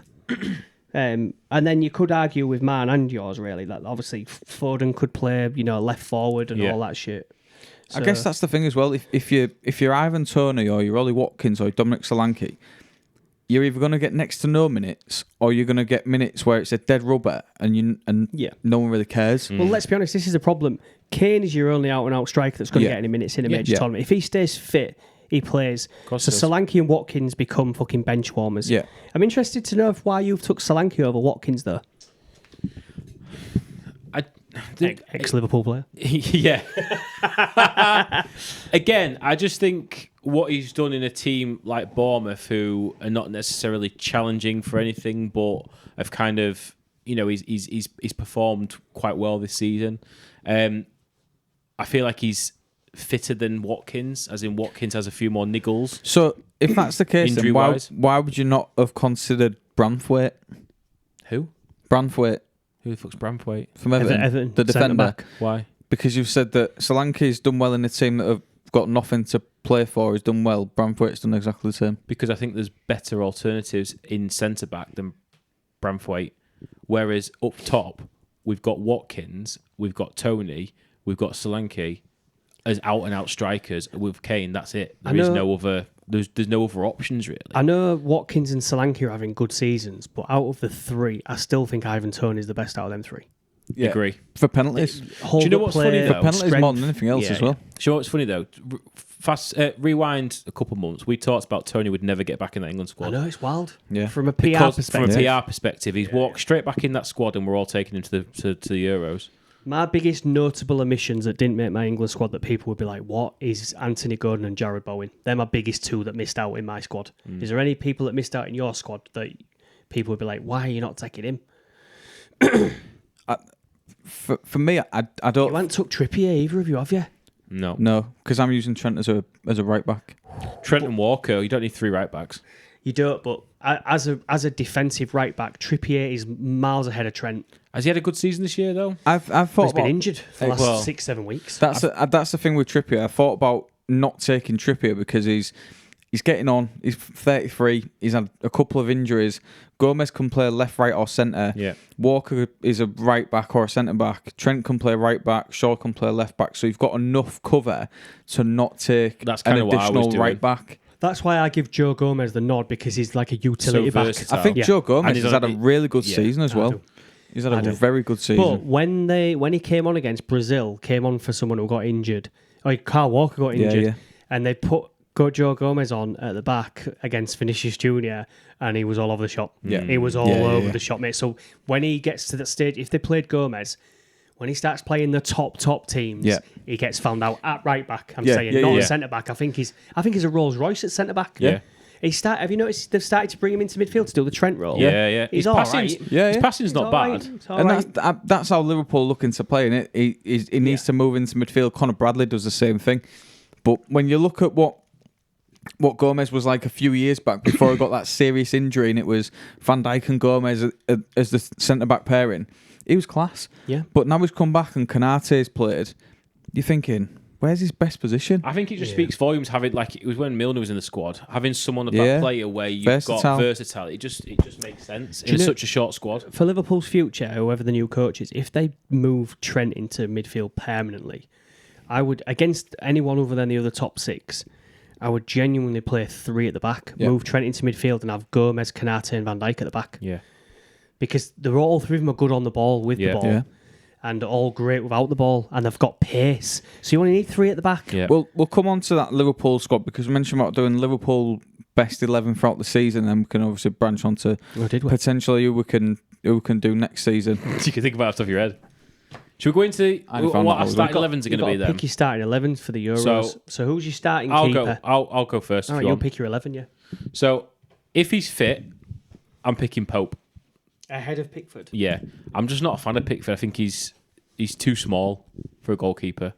Speaker 1: And then you could argue with mine and yours, really, that obviously Foden could play, left forward and
Speaker 3: Yeah.
Speaker 1: all that shit.
Speaker 2: I guess that's the thing as well. If you're Ivan Toney or you're Ollie Watkins or Dominic Solanke, you're either going to get next to no minutes or you're going to get minutes where it's a dead rubber and
Speaker 1: Yeah.
Speaker 2: no one really cares.
Speaker 1: Well, let's be honest, this is a problem. Kane is your only out-and-out striker that's going to
Speaker 2: Yeah.
Speaker 1: get any minutes in a
Speaker 2: Yeah.
Speaker 1: major
Speaker 2: Yeah.
Speaker 1: tournament. If he stays fit, he plays.
Speaker 3: course
Speaker 1: So
Speaker 3: he does.
Speaker 1: Solanke and Watkins become fucking bench warmers.
Speaker 2: Yeah.
Speaker 1: I'm interested to know why you've took Solanke over Watkins, though. Ex-Liverpool player.
Speaker 3: Yeah. Again, I just think what he's done in a team like Bournemouth, who are not necessarily challenging for anything, but have kind of, he's performed quite well this season. I feel like he's fitter than Watkins, as in Watkins has a few more niggles.
Speaker 2: So if that's the case, then
Speaker 3: Injury-wise.
Speaker 2: why would you not have considered Branthwaite?
Speaker 3: Who?
Speaker 2: Branthwaite
Speaker 3: Who the fuck's Branthwaite?
Speaker 2: from Everton,
Speaker 1: Everton,
Speaker 2: the defender.
Speaker 1: centre-back.
Speaker 3: Why?
Speaker 2: Because you've said that Solanke's done well in a team that have got nothing to play for. He's done well. Branthwaite's done exactly the same.
Speaker 3: Because I think there's better alternatives in centre back than Branthwaite. Whereas up top, we've got Watkins, we've got Tony, we've got Solanke as out and out strikers. With Kane, that's it. There is no other. There's no other options really.
Speaker 1: I know Watkins and Solanke are having good seasons, but out of the three, I still think Ivan Toney is the best out of them three.
Speaker 2: Yeah.
Speaker 3: Agree.
Speaker 2: For penalties.
Speaker 3: Do you know what's funny though?
Speaker 2: For penalties more than anything else as well.
Speaker 3: Do you know what's funny though? Rewind a couple months. We talked about Tony would never get back in that England
Speaker 1: I
Speaker 3: squad.
Speaker 1: know, it's wild.
Speaker 2: Yeah.
Speaker 1: From a PR
Speaker 3: Because
Speaker 1: perspective.
Speaker 3: from a PR perspective, he's walked straight back in that squad, and we're all taking him to the Euros.
Speaker 1: My biggest notable omissions that didn't make my England squad that people would be like, what, is Anthony Gordon and Jared Bowen. They're my biggest two that missed out in my squad. Is there any people that missed out in your squad that people would be like, why are you not taking him?
Speaker 2: For me, I don't.
Speaker 1: You haven't took Trippier either of you, have you?
Speaker 3: No.
Speaker 2: because I'm using Trent as a right back.
Speaker 3: Trent and Walker, you don't need 3 right backs.
Speaker 1: You don't, but as a defensive right back, Trippier is miles ahead of Trent.
Speaker 3: Has he had a good season this year though?
Speaker 2: I've
Speaker 1: But
Speaker 2: thought
Speaker 1: he's been
Speaker 2: about
Speaker 1: injured for the last
Speaker 3: Well,
Speaker 1: 6-7 weeks.
Speaker 2: that's the thing with Trippier. I thought about not taking Trippier because he's getting on. He's 33. He's had a couple of injuries. Gomez can play left, right, or centre.
Speaker 3: Yeah.
Speaker 2: Walker is a right back or a centre back. Trent can play right back. Shaw can play left back. So you've got enough cover to not take
Speaker 3: That's
Speaker 2: an
Speaker 3: kinda what I was
Speaker 2: additional
Speaker 3: doing.
Speaker 2: right back.
Speaker 1: That's why I give Joe Gomez the nod, because he's like a utility
Speaker 3: So
Speaker 1: back.
Speaker 3: versatile.
Speaker 2: I think
Speaker 1: Yeah.
Speaker 2: Joe
Speaker 3: And
Speaker 2: Gomez
Speaker 3: he's
Speaker 2: has had a
Speaker 3: on-
Speaker 2: really good
Speaker 3: yeah,
Speaker 2: season as
Speaker 1: I
Speaker 2: well.
Speaker 1: do.
Speaker 2: He's had
Speaker 1: I
Speaker 2: a
Speaker 1: do.
Speaker 2: very good season.
Speaker 1: But when he came on against Brazil, came on for someone who got injured. Like Kyle Walker got
Speaker 2: Yeah,
Speaker 1: injured,
Speaker 2: yeah.
Speaker 1: and they put got Joe Gomez on at the back against Vinicius Junior, and he was all over the shop.
Speaker 2: Yeah.
Speaker 1: He was all
Speaker 2: Yeah, yeah,
Speaker 1: over
Speaker 2: yeah.
Speaker 1: the shop, mate. So when he gets to that stage, if they played Gomez, when he starts playing the top teams,
Speaker 2: Yeah.
Speaker 1: he gets found out at right back. I'm
Speaker 2: Yeah,
Speaker 1: saying,
Speaker 2: yeah,
Speaker 1: not
Speaker 2: yeah.
Speaker 1: at centre back. I think he's a Rolls Royce at centre back.
Speaker 3: Yeah.
Speaker 1: Have you noticed they've started to bring him into midfield to do the Trent role?
Speaker 3: Yeah.
Speaker 1: He's
Speaker 3: His
Speaker 1: all
Speaker 3: passing's,
Speaker 1: right.
Speaker 2: Yeah,
Speaker 3: his
Speaker 2: yeah.
Speaker 3: passing's
Speaker 1: He's
Speaker 3: not
Speaker 1: all
Speaker 3: bad.
Speaker 1: right. It's all
Speaker 2: And
Speaker 1: right.
Speaker 2: that's how Liverpool looking to play in it. He needs to move into midfield. Conor Bradley does the same thing. But when you look at what Gomez was like a few years back before he got that serious injury, and it was Van Dijk and Gomez as the centre back pairing, he was class.
Speaker 1: Yeah.
Speaker 2: But now he's come back and Konate's played. You're thinking, where's his best position?
Speaker 3: I think it just speaks volumes having, like, it was when Milner was in the squad, having someone of that
Speaker 2: Yeah.
Speaker 3: player where you've
Speaker 2: Versatile.
Speaker 3: got versatility. It just makes sense in
Speaker 1: know-
Speaker 3: such a short squad.
Speaker 1: For Liverpool's future, whoever the new coach is, if they move Trent into midfield permanently, I would, against anyone other than the other top six, I would genuinely play 3 at the back,
Speaker 2: Yeah.
Speaker 1: move Trent into midfield, and have Gomez, Konate, and Van Dijk at the back.
Speaker 3: Yeah.
Speaker 1: Because they're all 3 of them are good on the ball, with
Speaker 3: Yeah.
Speaker 1: the ball,
Speaker 2: Yeah.
Speaker 1: and all great without the ball, and they've got pace. So you only need 3 at the back.
Speaker 3: Yeah.
Speaker 2: We'll come on to that Liverpool squad because we mentioned about doing Liverpool best 11 throughout the season, and we can obviously branch on to
Speaker 1: Oh, did we?
Speaker 2: potentially who we can do next season.
Speaker 3: You can think about it off the top of your head. Should we go into
Speaker 2: I found
Speaker 3: what
Speaker 2: that
Speaker 3: our
Speaker 2: out.
Speaker 3: starting 11s are
Speaker 1: You've
Speaker 3: going to
Speaker 1: got
Speaker 3: be
Speaker 1: to
Speaker 3: then?
Speaker 1: pick your starting 11 for the Euros. So who's your starting
Speaker 3: I'll
Speaker 1: keeper?
Speaker 3: go. I'll go first.
Speaker 1: All
Speaker 3: If
Speaker 1: right,
Speaker 3: you
Speaker 1: you'll
Speaker 3: want.
Speaker 1: pick your 11, yeah.
Speaker 3: So if he's fit, I'm picking Pope.
Speaker 1: Ahead of Pickford.
Speaker 3: Yeah, I'm just not a fan of Pickford. I think he's too small for a goalkeeper.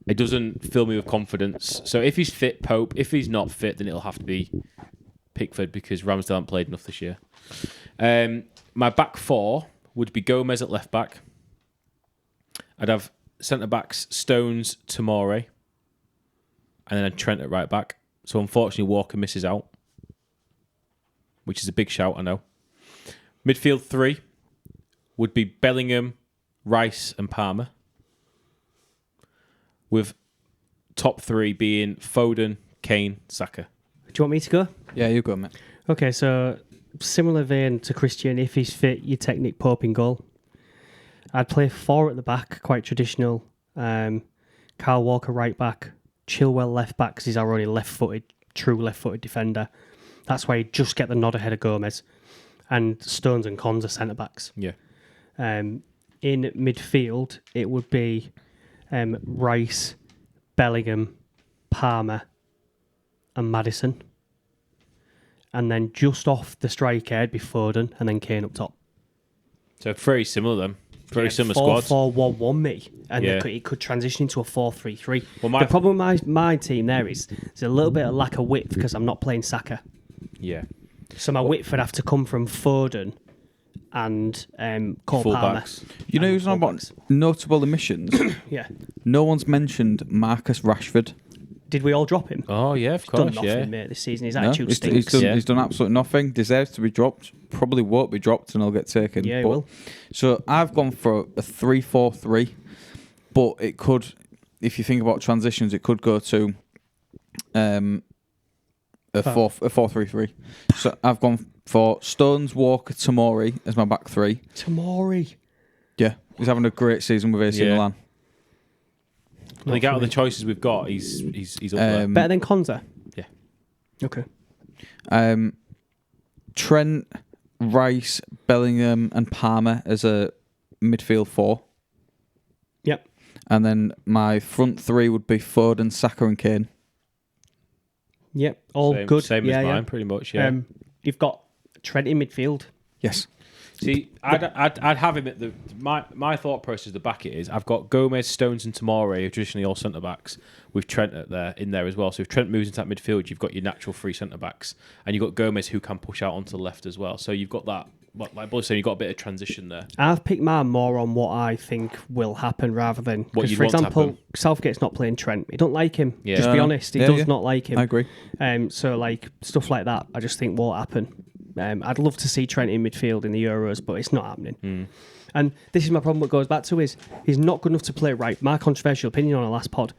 Speaker 3: It doesn't fill me with confidence. So if he's fit, Pope. If he's not fit, then it'll have to be Pickford because Ramsdale haven't played enough this year. My back 4 would be Gomez at left back. I'd have centre backs Stones, Tomori, and then Trent at right back. So unfortunately, Walker misses out, which is a big shout, I know. Midfield 3 would be Bellingham, Rice, and Palmer, with top 3 being Foden, Kane, Saka.
Speaker 1: Do you want me to go?
Speaker 2: Yeah, you go, mate.
Speaker 1: Okay, so similar vein to Christian, if he's fit, you take Nick Pope in goal. I'd play 4 at the back, quite traditional. Kyle Walker right back, Chilwell left back because he's our only true left-footed defender. That's why he'd just get the nod ahead of Gomez. And Stones and Cons are centre backs.
Speaker 3: Yeah.
Speaker 1: In midfield, it would be Rice, Bellingham, Palmer, and Maddison. And then just off the striker, it'd be Foden, and then Kane up top.
Speaker 3: So very similar then. Very similar
Speaker 1: 4-4-1-1, me. And
Speaker 3: Yeah.
Speaker 1: it could transition into a 4-3-3.
Speaker 3: Well,
Speaker 1: The problem with my team there is there's a little bit of lack of width because I'm not playing Saka.
Speaker 3: Yeah.
Speaker 1: So my width would have to come from Foden and Cole Palmer.
Speaker 3: Fullbacks.
Speaker 2: You know
Speaker 1: And
Speaker 2: who's on about
Speaker 1: fullbacks.
Speaker 2: notable omissions?
Speaker 1: Yeah.
Speaker 2: No one's mentioned Marcus Rashford.
Speaker 1: Did we all drop him?
Speaker 3: Oh, yeah, of
Speaker 1: He's done
Speaker 3: course,
Speaker 1: nothing,
Speaker 3: yeah.
Speaker 1: mate, this season. His
Speaker 2: No,
Speaker 1: attitude
Speaker 2: he's
Speaker 1: stinks.
Speaker 2: done,
Speaker 3: Yeah.
Speaker 2: he's done absolutely nothing. Deserves to be dropped. Probably won't be dropped and he'll get taken.
Speaker 1: Yeah, he
Speaker 2: But-
Speaker 1: will.
Speaker 2: So I've gone for a 3-4-3, but it could, if you think about transitions, it could go to a 4-3-3. So I've gone for Stones, Walker, Tomori as my back 3.
Speaker 1: Tomori.
Speaker 2: Yeah, he's having a great season with AC
Speaker 3: Yeah.
Speaker 2: Milan.
Speaker 3: I think out of the choices we've got, he's up there.
Speaker 1: Better than Konza?
Speaker 3: Yeah.
Speaker 1: Okay.
Speaker 2: Trent, Rice, Bellingham, and Palmer as a midfield 4.
Speaker 1: Yep.
Speaker 2: And then my front 3 would be Foden, Saka, and Kane.
Speaker 1: Yep. All
Speaker 3: Same-
Speaker 1: good.
Speaker 3: Same
Speaker 1: yeah,
Speaker 3: as
Speaker 1: yeah.
Speaker 3: mine, pretty much, yeah.
Speaker 1: You've got Trent in midfield.
Speaker 2: Yes.
Speaker 3: See, I'd have him at the... My thought process, the back it is, I've got Gomez, Stones, and Tomori, who are traditionally all centre-backs, with Trent in there as well. So if Trent moves into that midfield, you've got your natural 3 centre-backs, and you've got Gomez, who can push out onto the left as well. So you've got that... Like Bully said, you've got a bit of transition there.
Speaker 1: I've picked mine more on what I think will happen rather than...
Speaker 3: What
Speaker 1: Because,
Speaker 3: you'd
Speaker 1: for
Speaker 3: want to
Speaker 1: example,
Speaker 3: happen.
Speaker 1: Southgate's not playing Trent. He don't like him.
Speaker 3: Yeah.
Speaker 1: Just be
Speaker 2: No.
Speaker 1: honest. He
Speaker 2: Yeah,
Speaker 1: does
Speaker 2: yeah.
Speaker 1: not like him.
Speaker 2: I agree.
Speaker 1: So, like, stuff like that, I just think won't happen. I'd love to see Trent in midfield in the Euros, but it's not happening. And this is my problem. What goes back to is he's not good enough to play right. My controversial opinion on our last pod: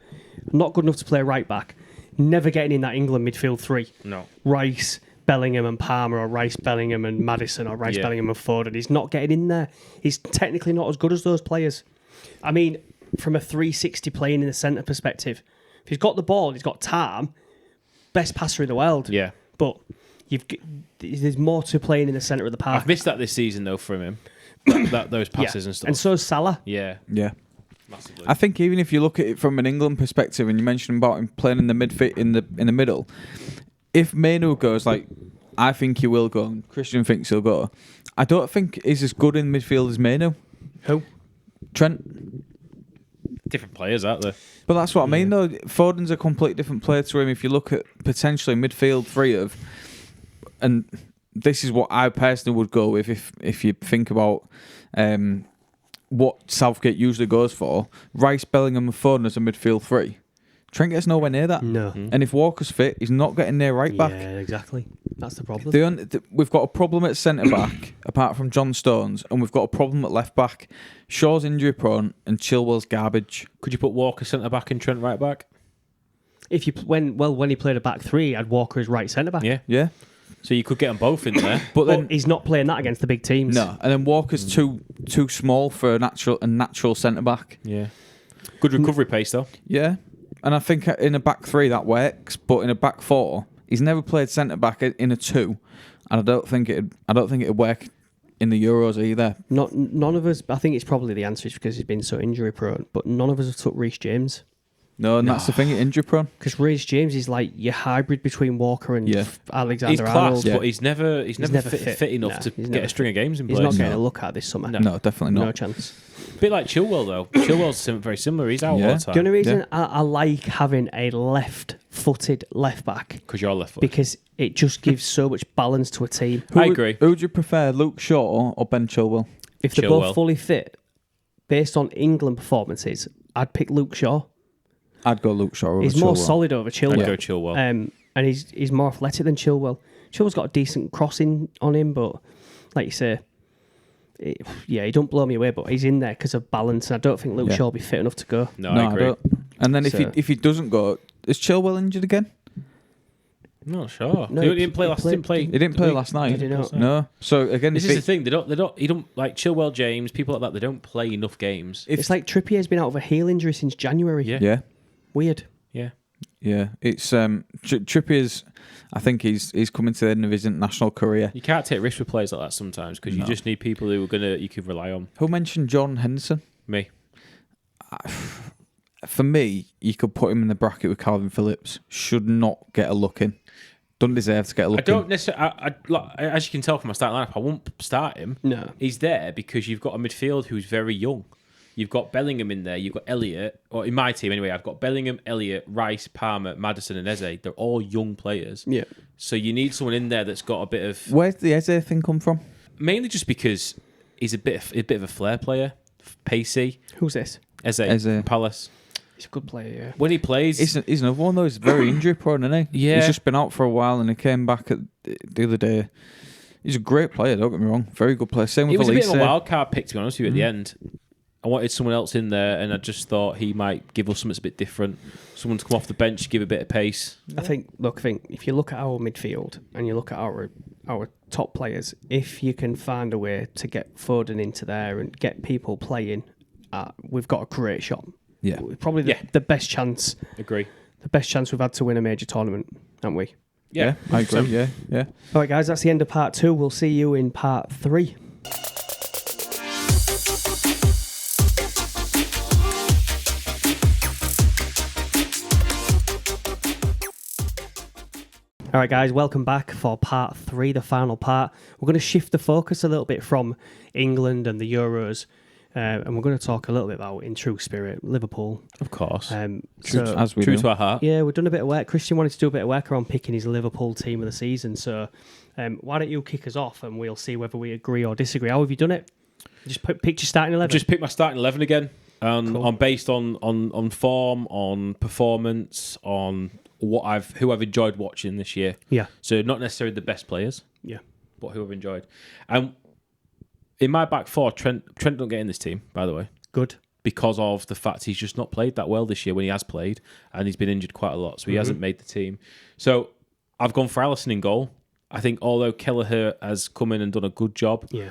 Speaker 1: not good enough to play right back. Never getting in that England midfield 3.
Speaker 3: No.
Speaker 1: Rice, Bellingham, and Palmer, or Rice, Bellingham, and Maddison, or Rice,
Speaker 3: Yeah.
Speaker 1: Bellingham, and Foden. He's not getting in there. He's technically not as good as those players. I mean, from a 360 playing in the centre perspective, if he's got the ball, he's got time. best passer in the world.
Speaker 3: Yeah.
Speaker 1: But there's more to playing in the centre of the park.
Speaker 3: I've missed that this season, though, from him. Those passes and stuff.
Speaker 1: And so is Salah.
Speaker 3: Yeah.
Speaker 2: Yeah.
Speaker 3: Massively.
Speaker 2: I think even if you look at it from an England perspective, and you mentioned about him playing in the midfield in the middle, if Mainu goes like I think he will go, and Christian thinks he'll go, I don't think he's as good in midfield as Mainu.
Speaker 1: Who?
Speaker 2: Trent.
Speaker 3: Different players, aren't they?
Speaker 2: But that's what I mean, though. Foden's a completely different player to him. If you look at potentially midfield three of, and this is what I personally would go with if you think about what Southgate usually goes for, Rice, Bellingham and Foden as a midfield three. Trent gets nowhere near that.
Speaker 1: No.
Speaker 2: And if Walker's fit, he's not getting near right back.
Speaker 1: Yeah, exactly. That's the problem.
Speaker 2: We've got a problem at centre back, apart from John Stones, and we've got a problem at left back. Shaw's injury prone, and Chilwell's garbage.
Speaker 3: Could you put Walker centre back and Trent right back?
Speaker 1: If you when he played a back three, he had Walker as right centre back.
Speaker 3: Yeah.
Speaker 2: Yeah,
Speaker 3: So you could get them both in there.
Speaker 2: but then
Speaker 1: But he's not playing that against the big teams.
Speaker 2: no, and then Walker's too small for a natural centre back.
Speaker 3: Yeah. Good recovery pace, though.
Speaker 2: Yeah, and I think in a back three that works, but in a back four, he's never played centre back in a two, and I don't think it'd work in the Euros either.
Speaker 1: None of us. I think it's probably the answer is because he's been so injury prone. But none of us have took Reece James
Speaker 2: No, and that's the thing, injury prone.
Speaker 1: because Reece James is like your hybrid between Walker and
Speaker 2: Yeah.
Speaker 1: Alexander
Speaker 3: He's class,
Speaker 1: Arnold.
Speaker 2: Yeah.
Speaker 3: but he's never fit enough
Speaker 1: Nah,
Speaker 3: to
Speaker 1: he's
Speaker 3: get
Speaker 1: never
Speaker 3: a string of games in
Speaker 1: He's
Speaker 3: place.
Speaker 1: not getting a look at this summer.
Speaker 2: No, definitely not.
Speaker 1: No chance.
Speaker 3: Bit like Chilwell, though. Chilwell's very similar. He's out
Speaker 2: Yeah.
Speaker 3: all the time.
Speaker 1: The only reason I like having a left-footed left back
Speaker 3: Because you're left foot.
Speaker 1: because it just gives so much balance to a team.
Speaker 3: I agree.
Speaker 2: Who would you prefer, Luke Shaw or Ben Chilwell?
Speaker 1: If they're
Speaker 3: Chilwell.
Speaker 1: both fully fit, based on England performances, I'd pick Luke Shaw.
Speaker 2: I'd go Luke Shaw over
Speaker 1: He's more
Speaker 2: Chilwell.
Speaker 1: solid over
Speaker 3: I'd
Speaker 1: Chilwell.
Speaker 3: go Chilwell.
Speaker 1: And he's more athletic than Chilwell. Chilwell's got a decent crossing on him, but like you say, he don't blow me away, but he's in there because of balance. And I don't think Luke
Speaker 2: Yeah.
Speaker 1: Shaw will be fit enough to go.
Speaker 3: No, I agree.
Speaker 2: don't. And then
Speaker 1: So-
Speaker 2: if he doesn't go, is Chilwell injured again?
Speaker 3: I'm not sure.
Speaker 1: No,
Speaker 3: he
Speaker 1: he
Speaker 3: didn't play last. Didn't play.
Speaker 2: He didn't play last night.
Speaker 1: Did he not?
Speaker 2: No. So again,
Speaker 3: This
Speaker 2: if
Speaker 3: is the thing. They don't. He don't like Chilwell, James, people like that. They don't play enough games.
Speaker 1: It's like Trippier's been out of a heel injury since January.
Speaker 3: Yeah.
Speaker 2: yeah,
Speaker 1: Weird.
Speaker 3: Yeah.
Speaker 2: yeah, it's Trippier's. I think he's coming to the end of his international career.
Speaker 3: You can't take risks with players like that sometimes because you just need people who are you can rely on.
Speaker 2: Who mentioned John Henderson?
Speaker 3: Me.
Speaker 2: For me, you could put him in the bracket with Calvin Phillips. Should not get a look in. Don't deserve to get a look
Speaker 3: I don't necessarily. As you can tell from my starting lineup, I won't start him.
Speaker 1: No.
Speaker 3: He's there because you've got a midfield who's very young. You've got Bellingham in there. You've got Elliott, or in my team anyway. I've got Bellingham, Elliott, Rice, Palmer, Maddison, and Eze. They're all young players.
Speaker 1: Yeah.
Speaker 3: So you need someone in there that's got a bit of
Speaker 2: Where's the Eze thing come from?
Speaker 3: mainly just because he's a bit of a flair player, pacey.
Speaker 1: Who's this?
Speaker 3: Eze,
Speaker 2: Eze.
Speaker 3: from Palace.
Speaker 1: He's a good player, yeah.
Speaker 3: When he plays,
Speaker 2: He's another one though. He's very injury prone, isn't he?
Speaker 3: Yeah.
Speaker 2: He's just been out for a while, and he came back the other day. He's a great player. Don't get me wrong. Very good player. Same
Speaker 3: he
Speaker 2: with
Speaker 3: was a bit of a
Speaker 2: Elise.
Speaker 3: wild card pick, to be honest with you, at the end. I wanted someone else in there, and I just thought he might give us something that's a bit different. Someone to come off the bench, give a bit of pace.
Speaker 1: I think if you look at our midfield and you look at our top players, if you can find a way to get Foden into there and get people playing, we've got a great shot.
Speaker 2: Yeah.
Speaker 1: Probably the best chance.
Speaker 3: Agree.
Speaker 1: The best chance we've had to win a major tournament, haven't we?
Speaker 2: Yeah, I agree. Yeah, yeah.
Speaker 1: All right, guys, that's the end of part 2. We'll see you in part 3. All right, guys, welcome back for part 3, the final part. We're going to shift the focus a little bit from England and the Euros, and we're going to talk a little bit about, in true spirit, Liverpool.
Speaker 3: Of course.
Speaker 2: As we
Speaker 3: True
Speaker 2: do.
Speaker 3: to our heart.
Speaker 1: Yeah, we've done a bit of work. Christian wanted to do a bit of work around picking his Liverpool team of the season. So why don't you kick us off and we'll see whether we agree or disagree. How have you done it? Just pick your starting 11.
Speaker 3: Just pick my starting 11 again.
Speaker 1: Cool.
Speaker 3: On based on form, on performance, on who I've enjoyed watching this year.
Speaker 1: Yeah.
Speaker 3: So not necessarily the best players,
Speaker 1: Yeah.
Speaker 3: but who I've enjoyed. And in my back four, Trent don't get in this team, by the way,
Speaker 1: Good.
Speaker 3: because of the fact he's just not played that well this year when he has played, and he's been injured quite a lot, so he hasn't made the team. So I've gone for Alisson in goal. I think although Kelleher has come in and done a good job,
Speaker 1: Yeah.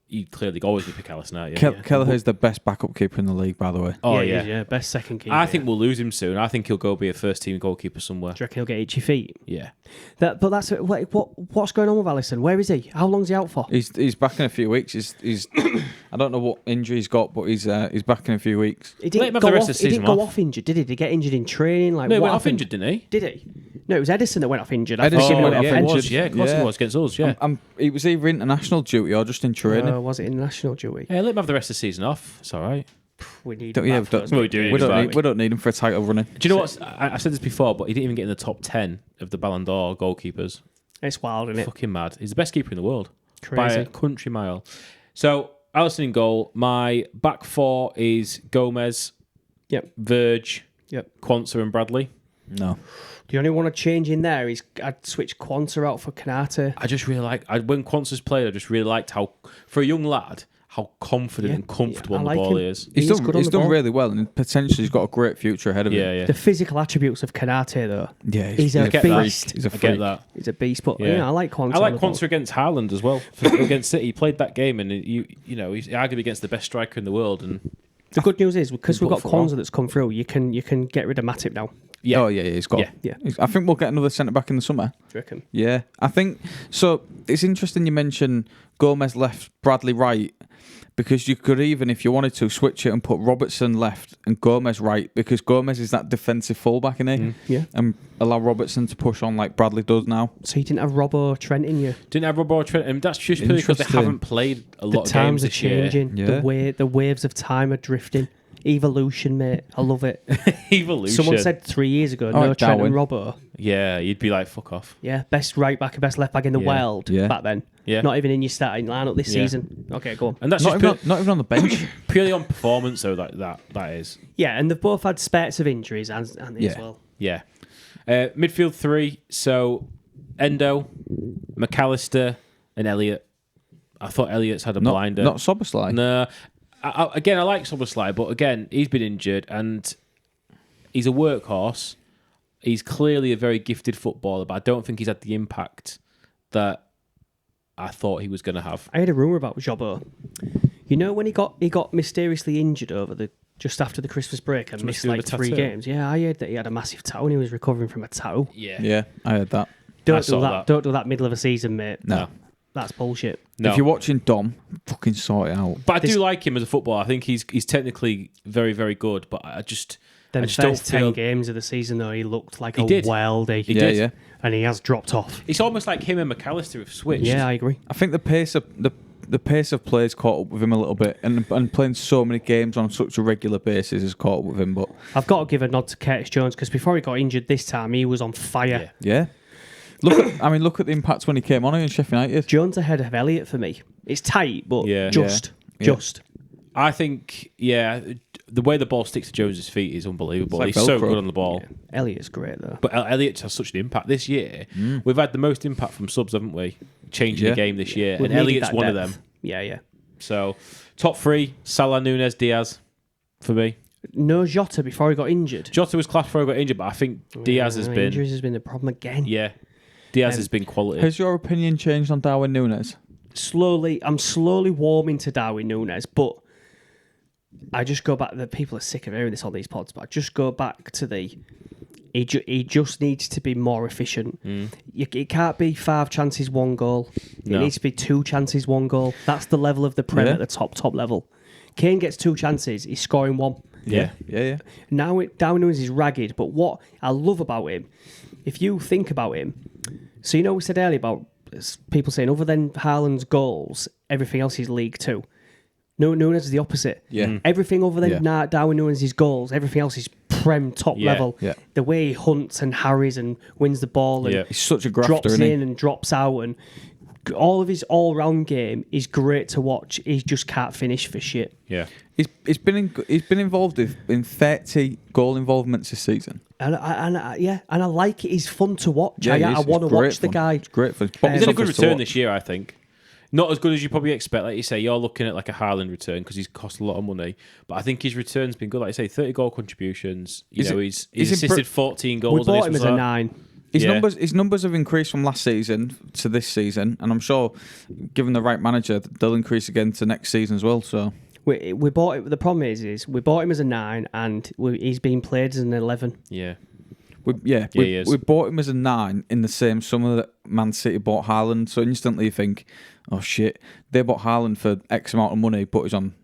Speaker 3: you clearly always be McAllister, aren't you?
Speaker 2: Kelleher's the best backup keeper in the league, by the way.
Speaker 3: Oh,
Speaker 1: he
Speaker 3: yeah.
Speaker 1: is, best second keeper.
Speaker 3: I think we'll lose him soon. I think he'll go be a first-team goalkeeper somewhere.
Speaker 1: Do you reckon he'll get itchy feet?
Speaker 3: Yeah.
Speaker 1: But that's what's going on with Alisson? Where is he? How long's he out for?
Speaker 2: He's back in a few weeks. He's I don't know what injury he's got, but he's back in a few weeks.
Speaker 1: He
Speaker 3: Let him
Speaker 1: didn't
Speaker 3: have
Speaker 1: go
Speaker 3: the rest
Speaker 1: off.
Speaker 3: of the
Speaker 1: He
Speaker 3: season
Speaker 1: didn't go
Speaker 3: off.
Speaker 1: off injured, did he? Did he get injured in training? Like
Speaker 3: No, he
Speaker 1: what
Speaker 3: went off
Speaker 1: happened?
Speaker 3: injured, didn't he?
Speaker 1: Did he? No, it was Edison that went off injured.
Speaker 2: Edison
Speaker 1: After giving
Speaker 2: went
Speaker 1: away
Speaker 2: off
Speaker 1: a
Speaker 3: yeah, it
Speaker 1: penalty.
Speaker 3: was. Yeah, of course
Speaker 2: Yeah.
Speaker 3: it was against us. Yeah.
Speaker 2: It was either international duty or just in training.
Speaker 1: Was it international duty?
Speaker 3: Yeah, let him have the rest of the season off. It's all right.
Speaker 1: We need
Speaker 2: Don't-
Speaker 1: him
Speaker 2: yeah,
Speaker 1: back
Speaker 2: we
Speaker 1: first.
Speaker 3: don't- we do need
Speaker 2: we
Speaker 3: him
Speaker 2: don't
Speaker 3: back.
Speaker 2: need, we don't need him for a title running.
Speaker 3: Do you know what? I said this before, but he didn't even get in the top 10 of the Ballon d'Or goalkeepers.
Speaker 1: It's wild, isn't it?
Speaker 3: Fucking mad. He's the best keeper in the world.
Speaker 1: Crazy.
Speaker 3: By a country mile. So, Alisson in goal. My back four is Gomez,
Speaker 1: Yep.
Speaker 3: Verge,
Speaker 1: Yep.
Speaker 3: Quansah and Bradley.
Speaker 2: No.
Speaker 1: The only one I'd change in there is I'd switch Quansah out for Kanate.
Speaker 3: I just really like, when Quansah's played, I just really liked how, for a young lad, how confident and comfortable
Speaker 1: I
Speaker 3: on the
Speaker 1: like
Speaker 3: ball
Speaker 1: him.
Speaker 3: he is.
Speaker 1: He's good on
Speaker 2: He's
Speaker 1: the
Speaker 2: done
Speaker 1: ball.
Speaker 2: really well, and potentially he's got a great future ahead of him.
Speaker 3: Yeah, yeah.
Speaker 1: The physical attributes of Kanate, though,
Speaker 2: Yeah,
Speaker 1: he's a
Speaker 3: get that.
Speaker 1: beast.
Speaker 2: He's a
Speaker 3: I
Speaker 2: freak.
Speaker 3: get that.
Speaker 1: He's a beast. But
Speaker 3: Yeah.
Speaker 1: yeah, I like Quansah.
Speaker 3: I like
Speaker 1: on the ball.
Speaker 3: Quansah against Haaland as well. Against City, he played that game, and he's arguably against the best striker in the world. And
Speaker 1: The good news is because we've
Speaker 3: Put
Speaker 1: got
Speaker 3: for all.
Speaker 1: Quansah that's come through, you can get rid of Matip now.
Speaker 3: yeah,
Speaker 2: Oh, yeah, he's got.
Speaker 3: Yeah.
Speaker 1: Yeah.
Speaker 2: I think we'll get another centre back in the summer.
Speaker 1: Do you reckon?
Speaker 2: Yeah, I think so. It's interesting you mention Gomez left, Bradley right, because you could even, if you wanted to, switch it and put Robertson left and Gomez right, because Gomez is that defensive fullback, isn't he?
Speaker 1: Yeah.
Speaker 2: And allow Robertson to push on like Bradley does now.
Speaker 1: So you didn't have Robbo Trent in you.
Speaker 3: didn't have Rob or Trent, and that's just purely because they
Speaker 2: Interesting.
Speaker 3: haven't played a
Speaker 1: The
Speaker 3: lot of games
Speaker 1: times are
Speaker 3: this year.
Speaker 1: changing.
Speaker 2: Yeah.
Speaker 1: The waves of time are drifting. Evolution, mate. I love it.
Speaker 3: Evolution.
Speaker 1: Someone said 3 years ago, no
Speaker 2: right,
Speaker 1: Trent
Speaker 2: Darwin.
Speaker 1: and Robbo.
Speaker 3: yeah, you'd be like, fuck off.
Speaker 1: Yeah, best right back and best left back in the
Speaker 3: Yeah.
Speaker 1: world
Speaker 2: Yeah.
Speaker 1: back then.
Speaker 3: Yeah.
Speaker 1: Not even in your starting lineup this
Speaker 3: Yeah.
Speaker 1: season. Okay, go on.
Speaker 3: And that's
Speaker 2: Not
Speaker 3: just
Speaker 2: even, not even on the bench.
Speaker 3: purely on performance, though. That is.
Speaker 1: Yeah, and they've both had spurts of injuries and
Speaker 2: Yeah.
Speaker 1: as well.
Speaker 3: Yeah. Midfield three. So Endo, McAllister, and Elliott. I thought Elliott's had a blinder.
Speaker 2: Not Soboslai.
Speaker 3: No. Again, I like Soboslai, but again, he's been injured and he's a workhorse. He's clearly a very gifted footballer, but I don't think he's had the impact that I thought he was going to have.
Speaker 1: I heard a rumour about Jobbo. You know when he got mysteriously injured just after the Christmas break and missed
Speaker 3: do with
Speaker 1: like
Speaker 3: a
Speaker 1: 3
Speaker 3: tattoo.
Speaker 1: games? Yeah, I heard that he had a massive toe and he was recovering from a toe.
Speaker 3: Yeah.
Speaker 2: Yeah, I heard that.
Speaker 1: Don't
Speaker 3: saw
Speaker 1: do that.
Speaker 3: that.
Speaker 1: Don't do that middle of a season, mate.
Speaker 2: No.
Speaker 1: That's bullshit.
Speaker 3: No.
Speaker 2: If you're watching Dom, fucking sort it out.
Speaker 3: But I do like him as a footballer. I think he's technically very, very good, but I just
Speaker 1: Them
Speaker 3: just don't
Speaker 1: first 10
Speaker 3: feel...
Speaker 1: games of the season, though, he looked like
Speaker 3: He
Speaker 1: a
Speaker 3: did.
Speaker 1: worldie.
Speaker 3: He
Speaker 2: Yeah,
Speaker 3: did.
Speaker 2: yeah.
Speaker 1: And he has dropped off.
Speaker 3: It's almost like him and McAllister have switched.
Speaker 1: Yeah, I agree.
Speaker 2: I think the pace of the pace of play has caught up with him a little bit, and playing so many games on such a regular basis has caught up with him. But
Speaker 1: I've got to give a nod to Curtis Jones because before he got injured this time, he was on fire.
Speaker 2: yeah, look at the impact when he came on in Sheffield United.
Speaker 1: Jones ahead of Elliott for me. It's tight, but
Speaker 3: Yeah.
Speaker 1: just.
Speaker 3: I think, the way the ball sticks to Jones's feet is unbelievable.
Speaker 2: It's like
Speaker 3: He's so
Speaker 2: Velcro.
Speaker 3: good on the ball.
Speaker 1: Elliott's great, though.
Speaker 3: But Elliott has such an impact this year. We've had the most impact from subs, haven't we? Changing
Speaker 2: Yeah.
Speaker 3: the game this year,
Speaker 1: We've
Speaker 3: and
Speaker 1: needed
Speaker 3: Elliott's
Speaker 1: that
Speaker 3: one of
Speaker 1: depth.
Speaker 3: them.
Speaker 1: Yeah.
Speaker 3: So, top three: Salah, Nunes, Diaz. For me,
Speaker 1: No Jota before he got injured.
Speaker 3: Jota was class before he got injured, but I think Diaz has been.
Speaker 1: Injuries has been the problem again.
Speaker 3: Yeah, Diaz has been quality.
Speaker 2: Has your opinion changed on Darwin Núñez?
Speaker 1: I'm slowly warming to Darwin Núñez, but I just go back. The people are sick of hearing this on these pods, but I just go back to he just needs to be more efficient. It can't be 5 chances, 1 goal. It
Speaker 3: No.
Speaker 1: needs to be 2 chances, 1 goal. That's the level of the Prem
Speaker 2: Yeah.
Speaker 1: at the top level. Kane gets 2 chances, he's scoring 1.
Speaker 3: Yeah.
Speaker 2: Yeah.
Speaker 1: Now Darwin Núñez is ragged, but what I love about him, if you think about him, so you know we said earlier about people saying other than Haaland's goals, everything else is League 2. No, Núñez is the opposite.
Speaker 2: Yeah.
Speaker 1: Everything other than
Speaker 2: Yeah.
Speaker 1: Darwin Núñez's goals, everything else is Prem top
Speaker 3: Yeah.
Speaker 1: level.
Speaker 2: Yeah.
Speaker 1: The way he hunts and harries and wins the ball and
Speaker 3: Yeah.
Speaker 2: He's such a grafter,
Speaker 1: drops
Speaker 2: isn't he?
Speaker 1: in and drops out and all of his all-round game is great to watch. He just can't finish for shit.
Speaker 3: Yeah.
Speaker 2: He's been involved in 30 goal involvements this season.
Speaker 1: And I like it. He's fun to watch.
Speaker 2: Yeah,
Speaker 1: I want to watch the guy.
Speaker 2: It's great for.
Speaker 3: He's in a
Speaker 2: box
Speaker 3: good
Speaker 2: office to
Speaker 3: return
Speaker 2: watch.
Speaker 3: this year, I think. Not as good as you probably expect. Like you say, you're looking at like a Haaland return because he's cost a lot of money. But I think his return's been good. Like you say, 30 goal contributions.
Speaker 2: He's
Speaker 3: He's
Speaker 2: in
Speaker 3: assisted 14
Speaker 1: We
Speaker 3: goals.
Speaker 1: bought
Speaker 3: on
Speaker 1: him
Speaker 3: his
Speaker 1: as a 9.
Speaker 2: His numbers have increased from last season to this season, and I'm sure, given the right manager, they'll increase again to next season as well. So
Speaker 1: we bought it. The problem is we bought him as a 9, and he's been played as an 11.
Speaker 3: Yeah.
Speaker 2: We bought him as a 9 in the same summer that Man City bought Haaland. So instantly you think, oh shit, they bought Haaland for X amount of money, but he's on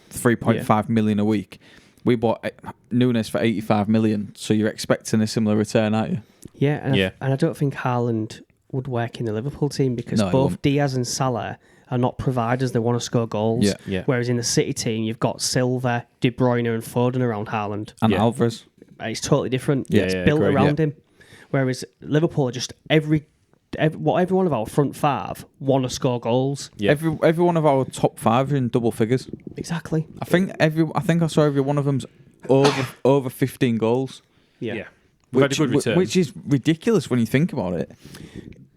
Speaker 2: 3.5 million a week. We bought Nunes for 85 million, so you're expecting a similar return, aren't you?
Speaker 1: Yeah, and I don't think Haaland would work in the Liverpool team because
Speaker 2: No, he
Speaker 1: both
Speaker 2: won't.
Speaker 1: Diaz and Salah are not providers. They want to score goals.
Speaker 2: Yeah.
Speaker 3: Yeah.
Speaker 1: Whereas in the City team, you've got Silva, De Bruyne, and Foden around Haaland.
Speaker 2: And
Speaker 3: Yeah.
Speaker 2: Alvarez.
Speaker 1: It's totally different.
Speaker 3: Yeah,
Speaker 1: It's
Speaker 3: yeah,
Speaker 1: built
Speaker 3: agreed,
Speaker 1: around him. Whereas Liverpool are just every one of our front 5 want to score goals.
Speaker 3: Yeah.
Speaker 2: Every one of our top 5 are in double figures.
Speaker 1: Exactly.
Speaker 2: I think I saw every one of them's over 15 goals.
Speaker 1: Yeah.
Speaker 3: We've had a good return.
Speaker 2: Which is ridiculous when you think about it.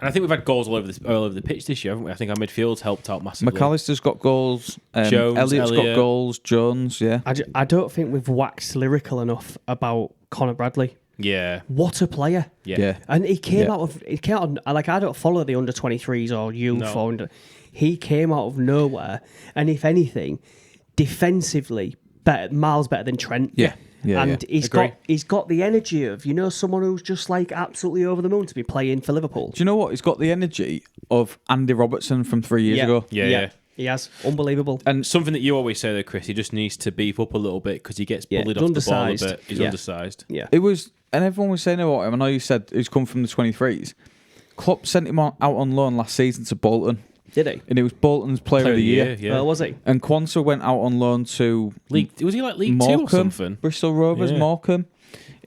Speaker 3: And I think we've had goals all over the pitch this year, haven't we? I think our midfield's helped out massively.
Speaker 2: McAllister's got goals.
Speaker 3: Jones,
Speaker 2: Elliott's got
Speaker 3: Elliott.
Speaker 2: goals. Jones, yeah.
Speaker 1: I don't think we've waxed lyrical enough about Conor Bradley.
Speaker 3: Yeah.
Speaker 1: What a player.
Speaker 3: Yeah.
Speaker 1: And he came
Speaker 2: Yeah.
Speaker 1: out of like, I don't follow the under 23s or youth
Speaker 3: No.
Speaker 1: or under. He came out of nowhere, and if anything, defensively miles better than Trent.
Speaker 2: Yeah. Yeah,
Speaker 1: and
Speaker 2: yeah.
Speaker 3: Agree.
Speaker 1: he's got the energy of someone who's just like absolutely over the moon to be playing for Liverpool.
Speaker 2: Do you know what? He's got the energy of Andy Robertson from 3 years ago.
Speaker 3: Yeah.
Speaker 1: He has unbelievable.
Speaker 3: And something that you always say though, Chris, he just needs to beef up a little bit because he gets bullied off the ball a
Speaker 1: undersized.
Speaker 3: bit. He's
Speaker 1: Yeah.
Speaker 3: undersized.
Speaker 1: Yeah,
Speaker 2: It was, and everyone was saying about him. I know you said he's come from the 23s. Klopp sent him out on loan last season to Bolton,
Speaker 1: did he?
Speaker 2: and it was Bolton's Player of the Year.
Speaker 3: Yeah.
Speaker 1: Well, was he?
Speaker 2: And Quansah went out on loan to
Speaker 3: Was he like League 2 or
Speaker 2: Morecambe,
Speaker 3: something?
Speaker 2: Bristol Rovers,
Speaker 3: Yeah.
Speaker 2: Morecambe.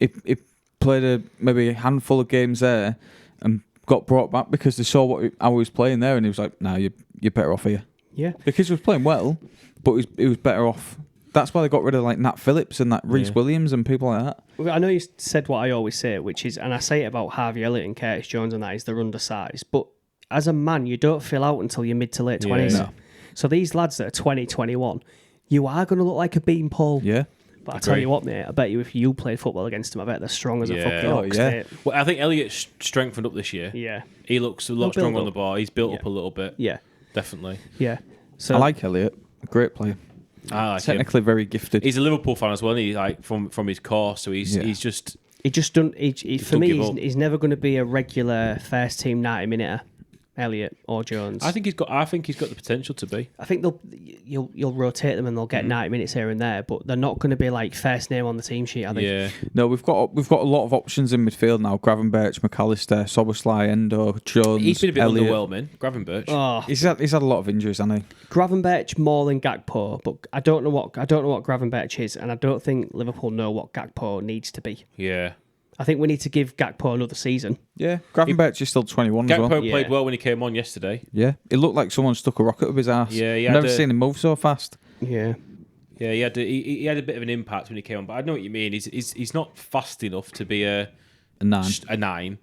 Speaker 2: He played maybe a handful of games there and got brought back because they saw how he was playing there, and he was like, "No, you're better off here."
Speaker 1: Yeah.
Speaker 2: Because he was playing well, but he was better off. That's why they got rid of like Nat Phillips and that Reece
Speaker 3: Yeah.
Speaker 2: Williams and people like that.
Speaker 1: Well, I know you said what I always say, which is, and I say it about Harvey Elliott and Curtis Jones and that, is they're undersized. But as a man, you don't fill out until you're mid to late 20s.
Speaker 3: Yeah.
Speaker 2: No.
Speaker 1: So these lads that are 20, 21, you are going to look like a beanpole.
Speaker 2: Yeah.
Speaker 1: But I tell
Speaker 3: Agree.
Speaker 1: you what, mate, I bet you if you played football against them, I bet they're strong as a
Speaker 3: Yeah.
Speaker 1: fucking
Speaker 2: Oh,
Speaker 1: ox,
Speaker 2: yeah.
Speaker 1: mate.
Speaker 3: Well, I think Elliott's strengthened up this year.
Speaker 1: Yeah.
Speaker 3: He looks a
Speaker 1: He'll
Speaker 3: lot stronger
Speaker 1: build
Speaker 3: on the
Speaker 1: up.
Speaker 3: ball. He's built
Speaker 1: Yeah.
Speaker 3: up a little bit.
Speaker 1: Yeah.
Speaker 3: Definitely.
Speaker 1: Yeah. So
Speaker 2: I like Elliott. A great player.
Speaker 3: I like him.
Speaker 2: Technically very gifted.
Speaker 3: He's a Liverpool fan as well. Isn't he, like from his course, so he's
Speaker 2: Yeah.
Speaker 3: just
Speaker 1: he just don't. For
Speaker 3: don't
Speaker 1: me,
Speaker 3: give up.
Speaker 1: he's never going to be a regular first team 90-minute Elliott or Jones.
Speaker 3: I think he's got the potential to be.
Speaker 1: I think you'll rotate them and they'll get 90 minutes here and there, but they're not going to be like first name on the team sheet. I think.
Speaker 3: Yeah.
Speaker 2: No, we've got a lot of options in midfield now. Gravenberch, McAllister, Soboslai, Endo, Jones,
Speaker 3: He's been a bit
Speaker 2: Elliott.
Speaker 3: underwhelming, Gravenberch.
Speaker 1: Oh,
Speaker 2: He's had a lot of injuries, hasn't he?
Speaker 1: Gravenberch more than Gakpo, but I don't know what Gravenberch is, and I don't think Liverpool know what Gakpo needs to be.
Speaker 3: Yeah.
Speaker 1: I think we need to give Gakpo another season.
Speaker 2: Yeah. Gravenberch is still 21 as well.
Speaker 3: Gakpo played
Speaker 1: Yeah.
Speaker 3: well when he came on yesterday.
Speaker 2: Yeah. It looked like someone stuck a rocket up his ass.
Speaker 3: Yeah, he
Speaker 2: I've
Speaker 3: had
Speaker 2: never
Speaker 3: a-
Speaker 2: seen him move so fast.
Speaker 1: Yeah,
Speaker 3: Yeah, he had a bit of an impact when he came on, but I know what you mean. He's not fast enough to be
Speaker 2: A 9.
Speaker 3: a 9.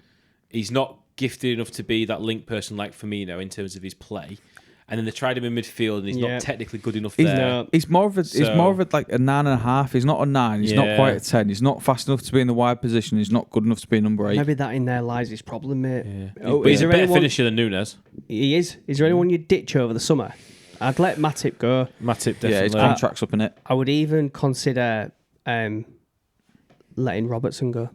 Speaker 3: He's not gifted enough to be that link person like Firmino in terms of his play. And then they tried him in midfield, and he's
Speaker 1: Yeah.
Speaker 3: not technically good enough
Speaker 2: He's,
Speaker 3: there.
Speaker 1: no.
Speaker 2: he's more of a like a 9.5. He's not a 9. He's not
Speaker 3: Yeah.
Speaker 2: quite a 10. He's not fast enough to be in the wide position. He's not good enough to be number 8.
Speaker 1: maybe that in there lies his problem, mate.
Speaker 3: Yeah.
Speaker 1: Oh,
Speaker 3: But he's a
Speaker 1: there
Speaker 3: better
Speaker 1: anyone-
Speaker 3: finisher than Nunes.
Speaker 1: He is. Is there anyone you'd ditch over the summer? I'd let Matip go.
Speaker 3: Matip
Speaker 2: Yeah, his
Speaker 3: definitely.
Speaker 2: contract's up in it.
Speaker 1: I would even consider letting Robertson go.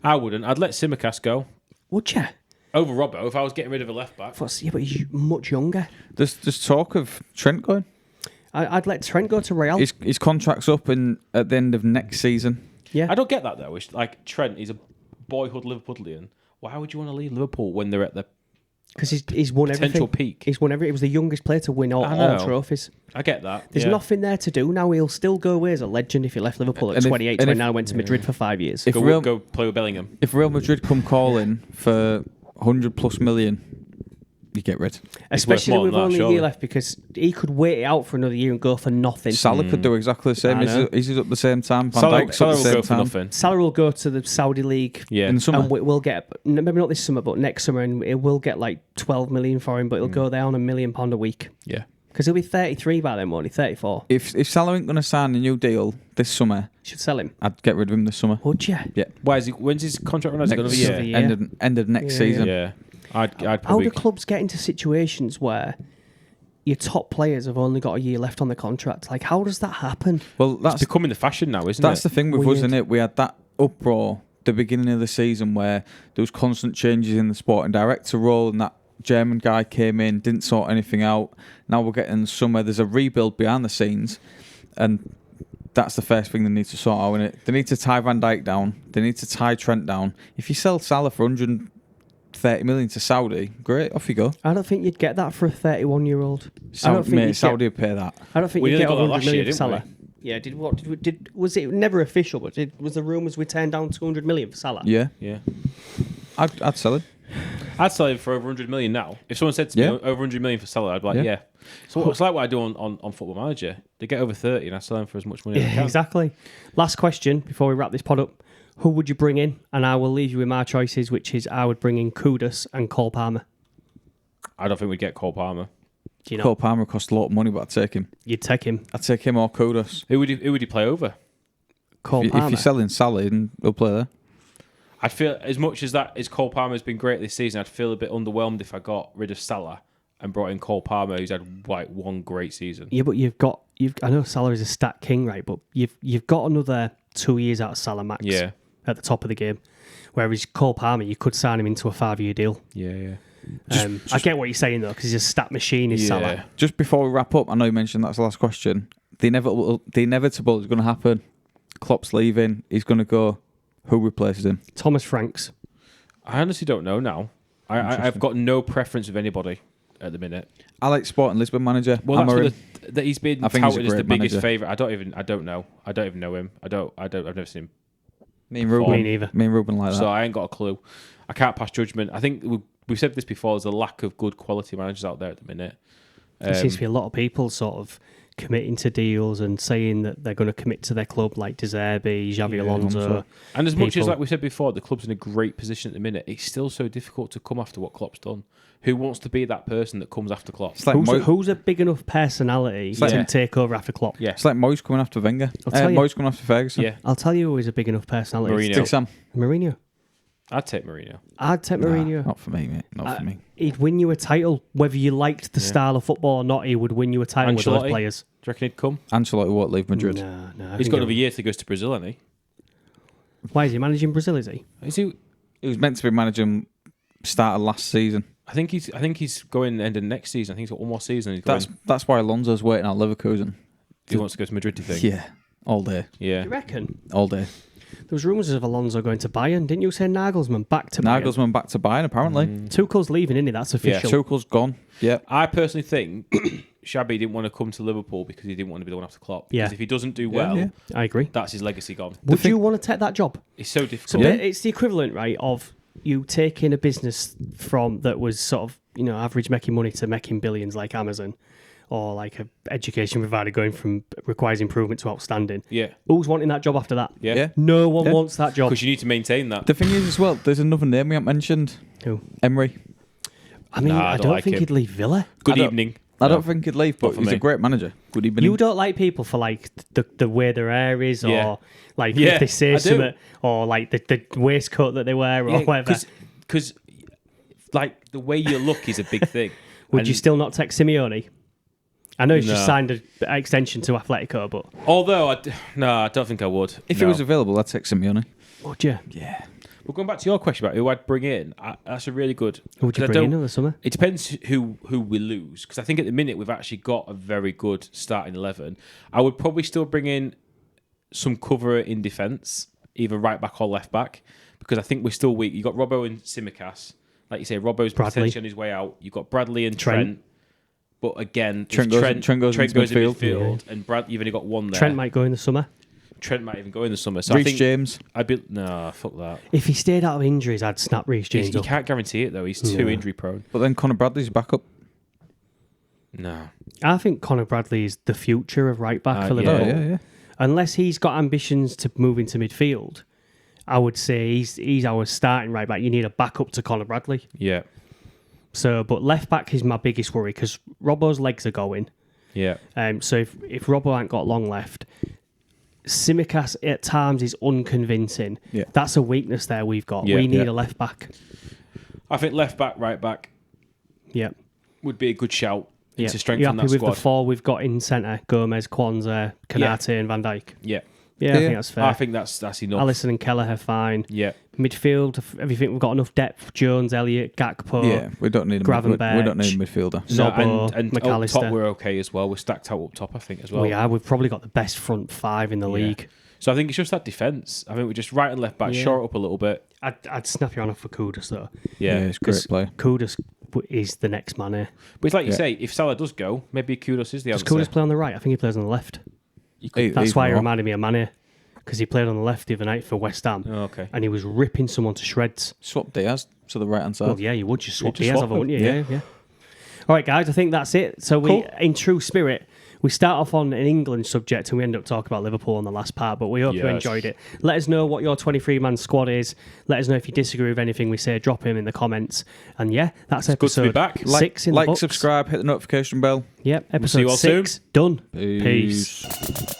Speaker 3: I wouldn't. I'd let Simicast go
Speaker 1: Would you?
Speaker 3: over Robbo if I was getting rid of a left back.
Speaker 1: Yeah, but he's much younger.
Speaker 2: There's talk of Trent going.
Speaker 1: I'd let Trent go to Real.
Speaker 2: His contract's up at the end of next season.
Speaker 1: Yeah.
Speaker 3: I don't get that though. It's like Trent, he's a boyhood Liverpoolian. Why would you want to leave Liverpool when they're at the
Speaker 1: Because he's won
Speaker 3: potential
Speaker 1: everything.
Speaker 3: peak?
Speaker 1: He's won everything. He was the youngest player to win all
Speaker 3: I know.
Speaker 1: trophies.
Speaker 3: I get that.
Speaker 1: There's
Speaker 3: yeah.
Speaker 1: nothing there to do now. He'll still go away as a legend if he left Liverpool at
Speaker 2: And if-
Speaker 1: 28,
Speaker 2: and if-
Speaker 1: 29, went to Madrid for 5 years.
Speaker 2: If
Speaker 3: Go,
Speaker 2: Real,
Speaker 3: go play with Bellingham.
Speaker 2: if Real Madrid come calling for 100+ million, you get rid.
Speaker 1: Especially
Speaker 3: more
Speaker 1: with
Speaker 3: than that,
Speaker 1: only a
Speaker 3: surely.
Speaker 1: year left, because he could wait it out for another year and go for nothing.
Speaker 2: Salah could do exactly the same.
Speaker 1: I know.
Speaker 2: He's up the same time. Van
Speaker 3: Salah,
Speaker 2: Dijk's up
Speaker 3: Salah
Speaker 2: the
Speaker 3: will
Speaker 2: same
Speaker 3: go for
Speaker 2: time.
Speaker 3: nothing.
Speaker 1: Salah will go to the Saudi League.
Speaker 3: Yeah.
Speaker 2: In the summer.
Speaker 1: And we'll get, maybe not this summer, but next summer, and it will get like 12 million for him, but he'll go there on £1 million a week.
Speaker 3: Yeah.
Speaker 1: Because he'll be 33 by then, won't he? 34.
Speaker 2: If Salah ain't going to sign a new deal this summer,
Speaker 1: Should sell him.
Speaker 2: I'd get rid of him this summer.
Speaker 1: Would you?
Speaker 2: Yeah.
Speaker 3: Why is he? When's his contract run? Is it going to be
Speaker 1: Next-
Speaker 3: a year?
Speaker 1: Yeah.
Speaker 2: End of next
Speaker 1: Yeah.
Speaker 2: season.
Speaker 3: Yeah, I'd
Speaker 1: How
Speaker 3: probably.
Speaker 1: do clubs get into situations where your top players have only got a year left on the contract? Like, how does that happen?
Speaker 3: It's
Speaker 2: Well, that's
Speaker 3: becoming the fashion now, isn't
Speaker 2: that's
Speaker 3: it?
Speaker 2: the thing with us,
Speaker 1: Weird.
Speaker 2: isn't it? We had that uproar the beginning of the season where there was constant changes in the sporting director role, and that German guy came in, didn't sort anything out. Now we're getting somewhere. There's a rebuild behind the scenes, and that's the first thing they need to sort out. Innit? They need to tie Van Dijk down. They need to tie Trent down. If you sell Salah for 130 million to Saudi, great, off you go.
Speaker 1: I don't think you'd get that for a 31-year-old.
Speaker 2: Saudi would pay that.
Speaker 1: I don't think
Speaker 3: We
Speaker 1: you'd
Speaker 3: nearly
Speaker 1: get
Speaker 3: got that
Speaker 1: 100
Speaker 3: last
Speaker 1: million
Speaker 3: year,
Speaker 1: for
Speaker 3: didn't
Speaker 1: Salah. Yeah, was it never official? But was the rumours we turned down 200 million for Salah?
Speaker 2: Yeah,
Speaker 3: Yeah,
Speaker 2: I'd sell it.
Speaker 3: I'd sell him for over 100 million now. If someone said to me
Speaker 2: Yeah.
Speaker 3: over 100 million for Salah, I'd be like,
Speaker 2: Yeah.
Speaker 3: yeah. So it's like what I do on Football Manager. They get over 30, and I sell them for as much money as I
Speaker 1: Yeah,
Speaker 3: can.
Speaker 1: exactly. Last question before we wrap this pod up. Who would you bring in? And I will leave you with my choices, which is I would bring in Kudus and Cole Palmer.
Speaker 3: I don't think we'd get Cole Palmer.
Speaker 1: Do you know?
Speaker 2: Cole Palmer cost a lot of money, but I'd take him.
Speaker 1: You'd take him.
Speaker 2: I'd take him or Kudos.
Speaker 3: Who would he play over?
Speaker 1: Cole
Speaker 2: If
Speaker 1: Palmer.
Speaker 2: you're selling Salah, then he'll play there.
Speaker 3: I'd feel as much as Cole Palmer's been great this season. I'd feel a bit underwhelmed if I got rid of Salah and brought in Cole Palmer, who's had like one great season.
Speaker 1: Yeah, but I know Salah is a stat king, right? But you've got another 2 years out of Salah max.
Speaker 3: Yeah,
Speaker 1: At the top of the game. Whereas Cole Palmer, you could sign him into a 5-year deal.
Speaker 3: yeah.
Speaker 1: I get what you're saying though, because he's a stat machine. Is Salah?
Speaker 2: Just before we wrap up, I know you mentioned that's the last question. The inevitable is going to happen. Klopp's leaving. He's going to go. Who replaces him?
Speaker 1: Thomas Franks.
Speaker 3: I honestly don't know now. I've got no preference with anybody at the minute.
Speaker 2: I like Sporting Lisbon manager.
Speaker 3: Well, that's
Speaker 2: Amorim.
Speaker 3: that he's been
Speaker 2: I think he's a
Speaker 3: touted as the
Speaker 2: great
Speaker 3: biggest
Speaker 2: manager.
Speaker 3: favourite. I don't know. I don't even know him. I've never seen him.
Speaker 2: Me and Ruben.
Speaker 1: Me neither.
Speaker 2: Me and Ruben like that.
Speaker 3: So I ain't got a clue. I can't pass judgment. I think we've said this before. There's a lack of good quality managers out there at the minute.
Speaker 1: There seems to be a lot of people sort of committing to deals and saying that they're going to commit to their club, like De Zerbi, Xavi Alonso.
Speaker 3: And as much as,
Speaker 1: people.
Speaker 3: like we said before, the club's in a great position at the minute, it's still so difficult to come after what Klopp's done. Who wants to be that person that comes after Klopp?
Speaker 2: It's like
Speaker 1: Who's a big enough personality
Speaker 2: like-
Speaker 1: to take over after Klopp?
Speaker 3: Yeah.
Speaker 2: It's like Moyes coming after Wenger.
Speaker 1: I'll tell you.
Speaker 2: Moyes coming after Ferguson.
Speaker 3: Yeah.
Speaker 1: I'll tell you who is a big enough personality.
Speaker 3: Mourinho.
Speaker 2: Big Sam.
Speaker 1: Mourinho.
Speaker 3: I'd take Mourinho.
Speaker 1: I'd take Mourinho.
Speaker 2: Not for me, mate. Not for me.
Speaker 1: He'd win you a title, whether you liked the style of football or not. He would win you a title with those
Speaker 3: Ancelotti?
Speaker 1: players.
Speaker 3: Do you reckon he'd come?
Speaker 2: Ancelotti won't leave Madrid.
Speaker 1: No.
Speaker 3: He's got another year to go to Brazil, hasn't he?
Speaker 1: Why is he managing Brazil? Is he?
Speaker 3: Is he?
Speaker 2: He was meant to be managing start of last season.
Speaker 3: I think he's going end of next season. I think he's got one more season. He's going.
Speaker 2: That's why Alonso's waiting at Leverkusen.
Speaker 3: He wants to go to Madrid. Do you think?
Speaker 2: Yeah, all day,
Speaker 3: Yeah.
Speaker 1: You reckon?
Speaker 2: all day.
Speaker 1: There was rumours of Alonso going to Bayern. Didn't you say Nagelsmann back to Bayern?
Speaker 2: Nagelsmann back to Bayern apparently.
Speaker 1: Tuchel's leaving, isn't he? That's official.
Speaker 2: Tuchel's gone. Yeah,
Speaker 3: I personally think Xabi didn't want to come to Liverpool because he didn't want to be the one after Klopp.
Speaker 1: Yeah.
Speaker 3: Because if he doesn't do well,
Speaker 2: yeah.
Speaker 1: I agree.
Speaker 3: that's his legacy gone.
Speaker 1: Would you want to take that job?
Speaker 3: It's so
Speaker 1: So
Speaker 3: difficult.
Speaker 2: Yeah.
Speaker 1: it's the equivalent, right, of you taking a business from that was sort of, average making money to making billions like Amazon, or like a education provider going from requires improvement to outstanding.
Speaker 3: Yeah.
Speaker 1: Who's wanting that job after that?
Speaker 3: Yeah.
Speaker 2: yeah.
Speaker 1: No one
Speaker 2: Yeah.
Speaker 1: wants that job.
Speaker 3: Because you need to maintain that.
Speaker 2: The thing is as well, there's another name we haven't mentioned.
Speaker 1: Who?
Speaker 2: Emery.
Speaker 1: I mean,
Speaker 3: Nah,
Speaker 1: I
Speaker 3: I
Speaker 1: don't
Speaker 3: don't like
Speaker 1: think
Speaker 3: him.
Speaker 1: he'd leave Villa.
Speaker 3: Good
Speaker 2: I don't-
Speaker 3: evening.
Speaker 2: I
Speaker 3: No.
Speaker 2: don't think he'd leave,
Speaker 3: Not
Speaker 2: but
Speaker 3: for
Speaker 2: he's
Speaker 3: me.
Speaker 2: a great manager. Good evening.
Speaker 1: You don't like people for like the way their hair is,
Speaker 3: Yeah.
Speaker 1: or like
Speaker 3: Yeah,
Speaker 1: if they say
Speaker 3: I do.
Speaker 1: something, or like the waistcoat that they wear, or whatever.
Speaker 3: Because like the way you look is a big thing.
Speaker 1: Would
Speaker 3: And
Speaker 1: you still not take Simeone? I know he's just
Speaker 3: No.
Speaker 1: signed an extension to Atletico, but
Speaker 3: Although I don't think I would.
Speaker 2: If
Speaker 3: No.
Speaker 2: he was available, I'd take Simeone.
Speaker 1: would you?
Speaker 2: Yeah.
Speaker 3: But going back to your question about who I'd bring in, that's a really good.
Speaker 1: Who would you
Speaker 3: 'cause I
Speaker 1: bring in
Speaker 3: don't-
Speaker 1: over the summer?
Speaker 3: It depends who we lose, because I think at the minute we've actually got a very good starting 11. I would probably still bring in some cover in defence, either right back or left back, because I think we're still weak. You got Robbo and Simicas, like you say. Robbo's
Speaker 1: Bradley.
Speaker 3: potentially on his way out. You have got Bradley and
Speaker 1: Trent.
Speaker 3: Trent. But again, if
Speaker 2: Trent goes into
Speaker 3: in
Speaker 2: midfield.
Speaker 3: midfield, and you've only got one there.
Speaker 1: Trent might go in the summer.
Speaker 3: Trent might even go in the summer. So I
Speaker 2: Reece
Speaker 3: think
Speaker 2: James.
Speaker 3: I'd be fuck that.
Speaker 1: If he stayed out of injuries, I'd snap Reece James
Speaker 3: You
Speaker 1: up.
Speaker 3: can't guarantee it though. He's too
Speaker 1: No.
Speaker 3: injury prone.
Speaker 2: But then Conor Bradley's backup.
Speaker 3: No.
Speaker 1: I think Conor Bradley is the future of right back for
Speaker 3: yeah.
Speaker 1: Liverpool.
Speaker 2: Oh, yeah.
Speaker 1: Unless he's got ambitions to move into midfield, I would say he's our starting right back. You need a backup to Conor Bradley.
Speaker 3: Yeah.
Speaker 1: So, but left back is my biggest worry because Robbo's legs are going.
Speaker 3: Yeah.
Speaker 1: So if Robbo ain't got long left, Tsimikas at times is unconvincing.
Speaker 2: Yeah.
Speaker 1: That's a weakness there we've got.
Speaker 3: Yeah.
Speaker 1: We need
Speaker 2: Yeah.
Speaker 1: a left back.
Speaker 3: I think left back, right back
Speaker 1: Yeah.
Speaker 3: would be a good shout
Speaker 1: Yeah.
Speaker 3: to
Speaker 1: You
Speaker 3: strengthen
Speaker 1: happy
Speaker 3: that
Speaker 1: with
Speaker 3: squad.
Speaker 1: the four we've got in centre? Gomez, Kwanzaa, Kanate and Van Dijk.
Speaker 3: Yeah.
Speaker 1: Yeah, I think that's fair.
Speaker 3: I think that's enough.
Speaker 1: Alisson and Kelleher fine.
Speaker 3: Yeah.
Speaker 1: Midfield, everything we've got enough depth. Jones, Elliott, Gakpo.
Speaker 2: Yeah, we don't need a
Speaker 1: Gravenberch.
Speaker 2: we don't need a midfielder.
Speaker 1: Zobo,
Speaker 3: and up
Speaker 1: McAllister.
Speaker 3: top we're okay as well. We're stacked out up top, I think, as well.
Speaker 1: We've probably got the best front five in the league.
Speaker 3: So I think it's just that defence. I think we're just right and left back, shore it up a little bit.
Speaker 1: I'd snap you on for Kudus though.
Speaker 3: Yeah.
Speaker 2: it's a great play.
Speaker 1: Kudus is the next man here.
Speaker 3: But it's like you say, if Salah does go, maybe Kudos is the
Speaker 1: Does
Speaker 3: answer.
Speaker 1: Kudus play on the right? I think he plays on the left.
Speaker 2: He-
Speaker 1: That's
Speaker 2: he's
Speaker 1: why he
Speaker 2: more.
Speaker 1: reminded me of Mane, because he played on the left the other night for West Ham,
Speaker 3: Oh, okay.
Speaker 1: and he was ripping someone to shreds.
Speaker 2: Swap Diaz to the right hand side.
Speaker 1: Well, yeah, you would just swap
Speaker 3: just
Speaker 1: Diaz
Speaker 3: swap
Speaker 1: over,
Speaker 3: them.
Speaker 1: wouldn't you? Yeah. All right, guys, I think that's it. So we,
Speaker 3: Cool.
Speaker 1: in true spirit, we start off on an England subject and we end up talking about Liverpool on the last part, but we hope you
Speaker 3: Yes.
Speaker 1: enjoyed it. Let us know what your 23-man squad is. Let us know if you disagree with anything we say. Drop him in the comments. And yeah, that's
Speaker 3: good
Speaker 1: episode
Speaker 3: to be back.
Speaker 1: 6 in the
Speaker 2: Like,
Speaker 1: books.
Speaker 2: subscribe, hit the notification bell.
Speaker 1: Yep,
Speaker 3: see
Speaker 1: episode
Speaker 3: you all soon.
Speaker 1: 6 done.
Speaker 2: Peace.
Speaker 1: Peace.